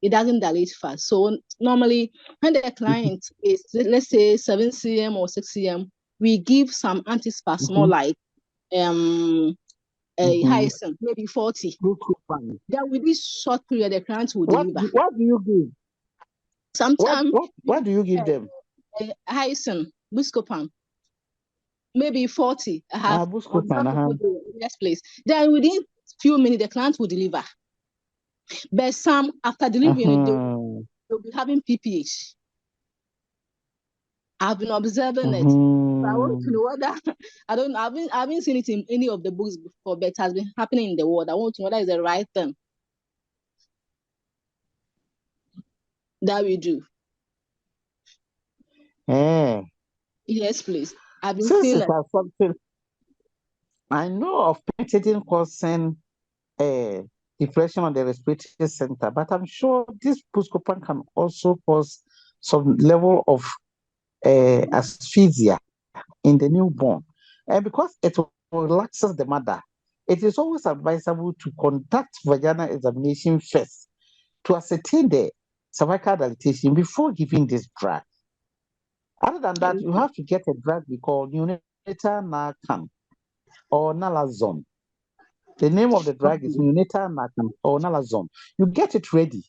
it doesn't dilate fast. So normally, when the client is, let's say 7 cm or 6 cm, we give some antispasmol like Hyson, maybe 40. Then with this short period, the client will deliver. What do you give? Sometimes. What do you give them? Hyson, Buscopan. Maybe 40. I have Buscopan. Yes, please. Then within few minutes, the client will deliver. But some, after delivering, they'll be having PPH. I've been observing it. But I want to know whether I haven't seen it in any of the books before, but it has been happening in the world. I want to know whether it's the right thing that we do. Yes, please. I've been seeing it. I know of petadine causing depression on the respiratory center, but I'm sure this buscopan can also cause some level of asphyxia in the newborn. And because it relaxes the mother, it is always advisable to conduct vaginal examination first to ascertain the cervical dilatation before giving this drug. Other than that, you have to get a drug we call neonatal Narcan or nalazone. The name of the drug is neonatal Narcan or nalazone. You get it ready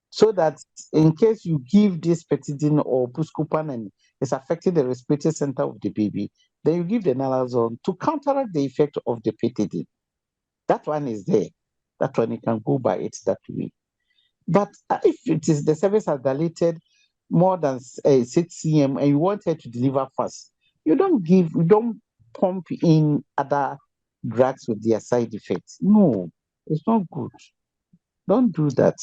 so that in case you give this petadine or buscopan and it's affecting the respiratory center of the baby, then you give the nalazone to counteract the effect of the petadine. That one is there. That one you can go by it that way. But if it is the cervix has dilated more than 6 cm and you want her to deliver fast, you don't pump in other drugs with their side effects. No, it's not good. Don't do that.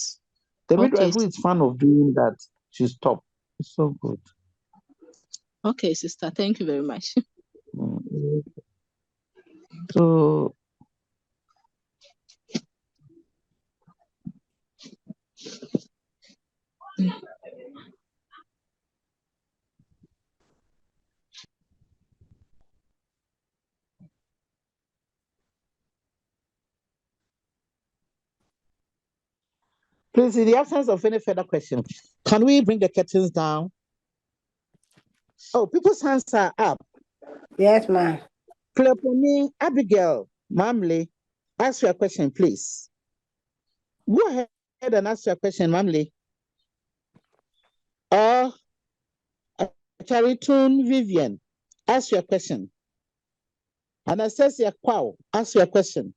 The midwife who is fan of doing that should stop. It's so good. Okay, sister. Thank you very much. So please, in the absence of any further questions, can we bring the curtains down? Oh, people's hands are up. Yes, ma'am. Cleoponi, Abigail, Mamley, ask your question, please. Go ahead and ask your question, Mamley. Or Charitun Vivian, ask your question. Anastasia Kwao, ask your question.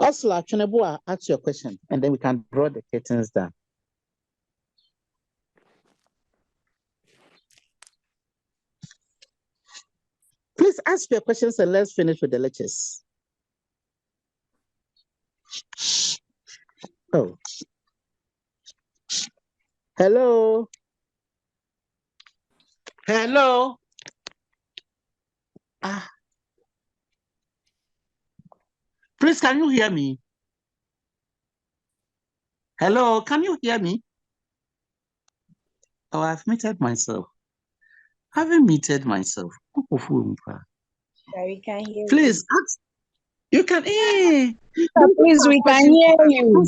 Ursula Chunebua, ask your question, and then we can draw the curtains down. Please ask your questions and let's finish with the lectures. Oh. Hello. Hello. Please, can you hear me? Hello, can you hear me? Oh, I've muted myself. I haven't muted myself. Yeah, we can hear Please, you. ask. You can. Hey, please, we can hear you.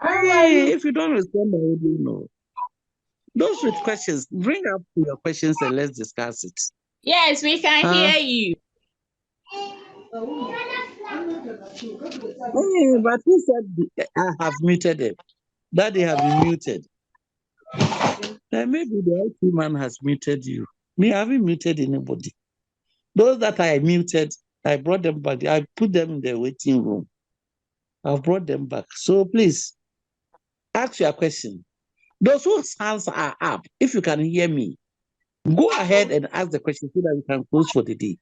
Hey, if you don't respond, I wouldn't know. Those with questions, bring up your questions and let's discuss it. Yes, we can hear you. Hey, but who said I have muted them? That they have been muted. Then maybe the IT man has muted you. Me, I haven't muted anybody. Those that I muted, I brought them back. I put them in the waiting room. I've brought them back. So please, ask your question. Those whose hands are up, if you can hear me, go ahead and ask the question so that we can close for the day.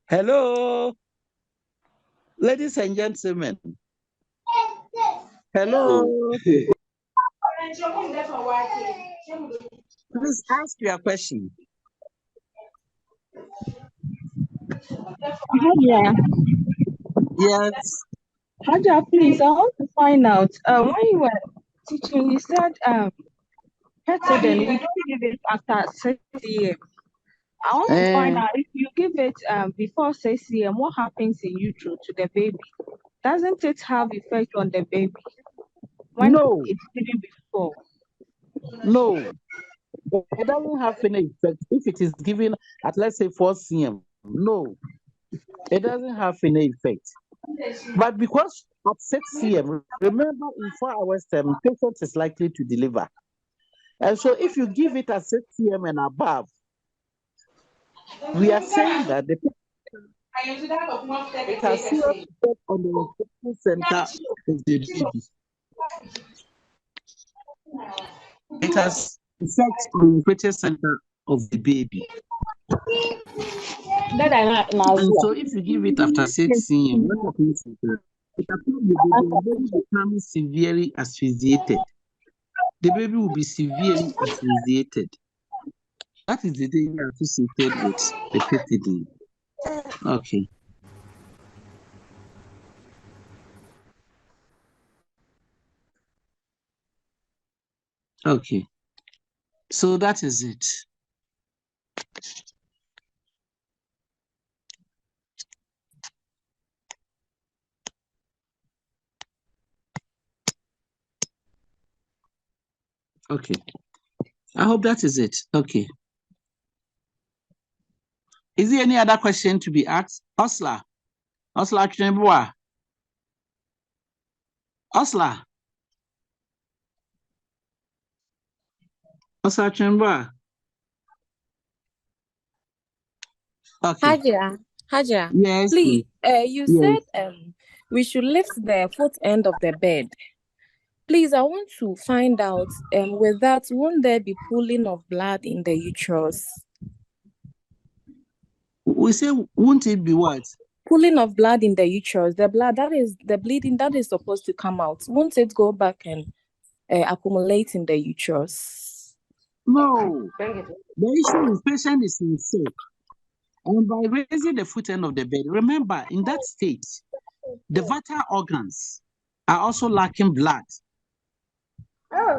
Hello, ladies and gentlemen. Hello. Please ask your question. HAJIA. Yes. HAJIA, please, I want to find out. When you were teaching, you said petadine, we don't give it after 6 a.m. I want to find out if you give it before 6 a.m., what happens in utero to the baby? Doesn't it have effect on the baby when it's given before? No, it doesn't have any effect if it is given at, let's say, 4 cm. No, it doesn't have any effect. But because at 6 cm, remember in 4 hours time, patient is likely to deliver. And so if you give it at 6 cm and above, we are saying that it has serious effect on the respiratory center of the baby. It has effects on the respiratory center of the baby. And so if you give it after 6 a.m., what happens is that the baby becomes severely asphyxiated. The baby will be severely asphyxiated. That is the danger associated with the pethidine. Okay. Okay. So that is it. Okay. I hope that is it. Okay. Is there any other question to be asked? Osla. Osla Chinebua. Osla. Osla Chinebua. Okay. HAJIA, Yes. please. You said we should lift the foot end of the bed. Please, I want to find out with that, won't there be pooling of blood in the uterus? We say, won't it be what? Pooling of blood in the uterus. The blood, that is the bleeding that is supposed to come out. Won't it go back and accumulate in the uterus? No. The issue is patient is in shock. And by raising the foot end of the bed, remember, in that state, the vital organs are also lacking blood.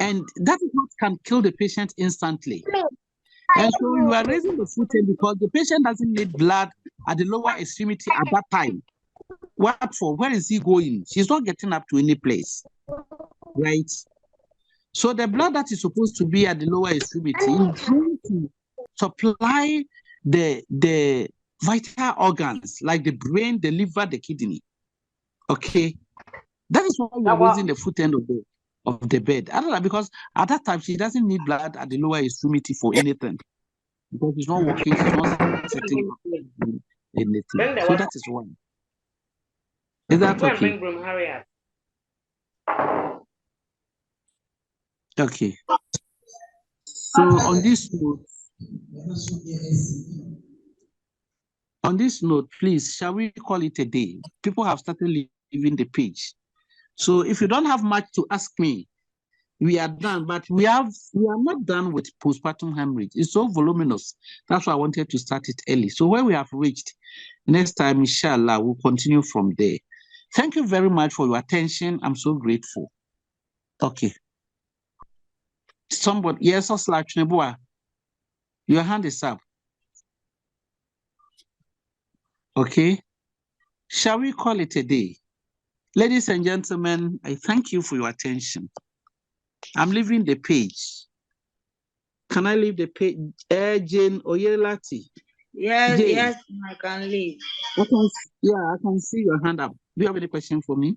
And that is what can kill the patient instantly. And so you are raising the foot end because the patient doesn't need blood at the lower extremity at that time. What for? Where is he going? She's not getting up to any place, right? So the blood that is supposed to be at the lower extremity is going to supply the vital organs like the brain, the liver, the kidney. Okay, that is why we are raising the foot end of the bed. Because at that time she doesn't need blood at the lower extremity for anything because she's not working, she's not sitting anything. So that is why. Is that okay? Okay. So on this note, please, shall we call it a day? People have started leaving the page. So if you don't have much to ask me, we are done. But we are not done with postpartum hemorrhage. It's so voluminous. That's why I wanted to start it early. So where we have reached, next time, inshallah, we'll continue from there. Thank you very much for your attention. I'm so grateful. Okay. Somebody, yes, Osla Chinebua. Your hand is up. Okay. Shall we call it a day? Ladies and gentlemen, I thank you for your attention. I'm leaving the page. Can I leave the page? Jane Oyelati. Yes, Jane. yes, I can leave. I can see your hand up. Do you have any question for me?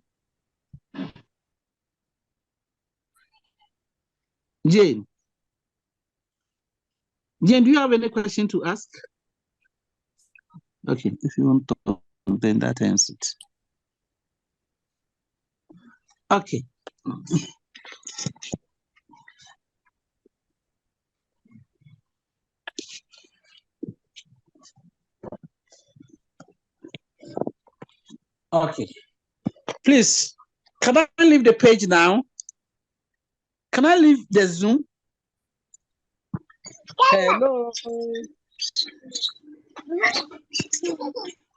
Jane. Jane, do you have any question to ask? Okay, if you want to talk, then that ends it. Okay. Okay. Please, can I leave the page now? Can I leave the Zoom? Hello.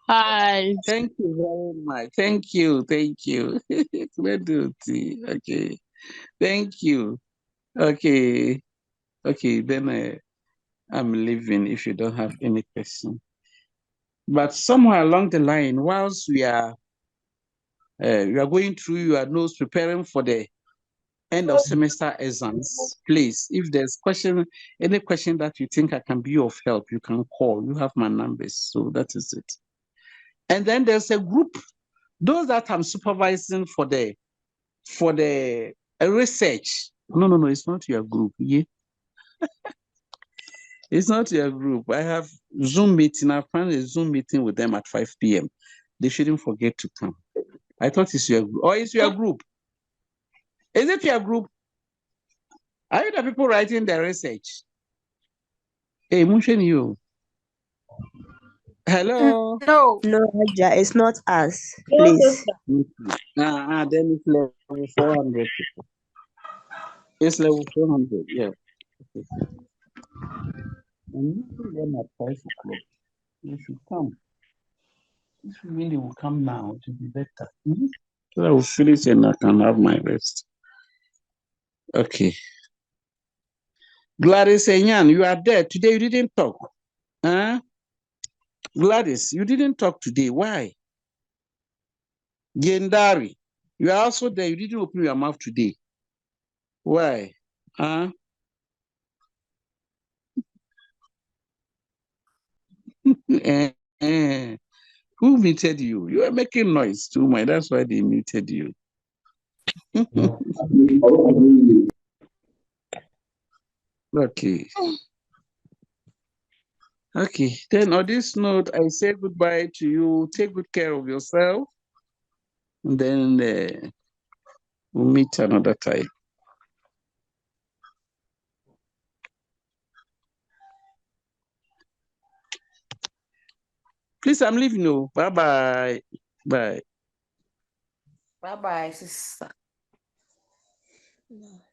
Hi. Thank you very much. Thank you. Thank you. Okay. Thank you. Okay. Okay. Then I'm leaving if you don't have any question. But somewhere along the line, whilst we are going through your notes, preparing for the end of semester exams, please, if there's any question that you think I can be of help, you can call. You have my numbers, so that is it. And then there's a group, those that I'm supervising for the research. No, it's not your group. Yeah. It's not your group. I have Zoom meeting. I planned a Zoom meeting with them at 5 p.m. They shouldn't forget to come. I thought it's your group. Or it's your group. Is it your group? Are you the people writing the research? Hey, Mushin, you. Hello? No. No, HAJIA, it's not us, please. Then it's level 400 people. It's level 400, yeah. Okay. I'm meeting them at 5 o'clock. You should come. If you really will come now, it will be better. So I will finish and I can have my rest. Okay. Gladys Enyan, you are there. Today you didn't talk. Huh? Gladys, you didn't talk today. Why? Gendari, you are also there. You didn't open your mouth today. Why? Huh? Who muted you? You are making noise too much. That's why they muted you. Okay. Okay. Then on this note, I say goodbye to you. Take good care of yourself. And then we'll meet another time. Please, I'm leaving you. Bye-bye. Bye. Bye-bye, sister. No.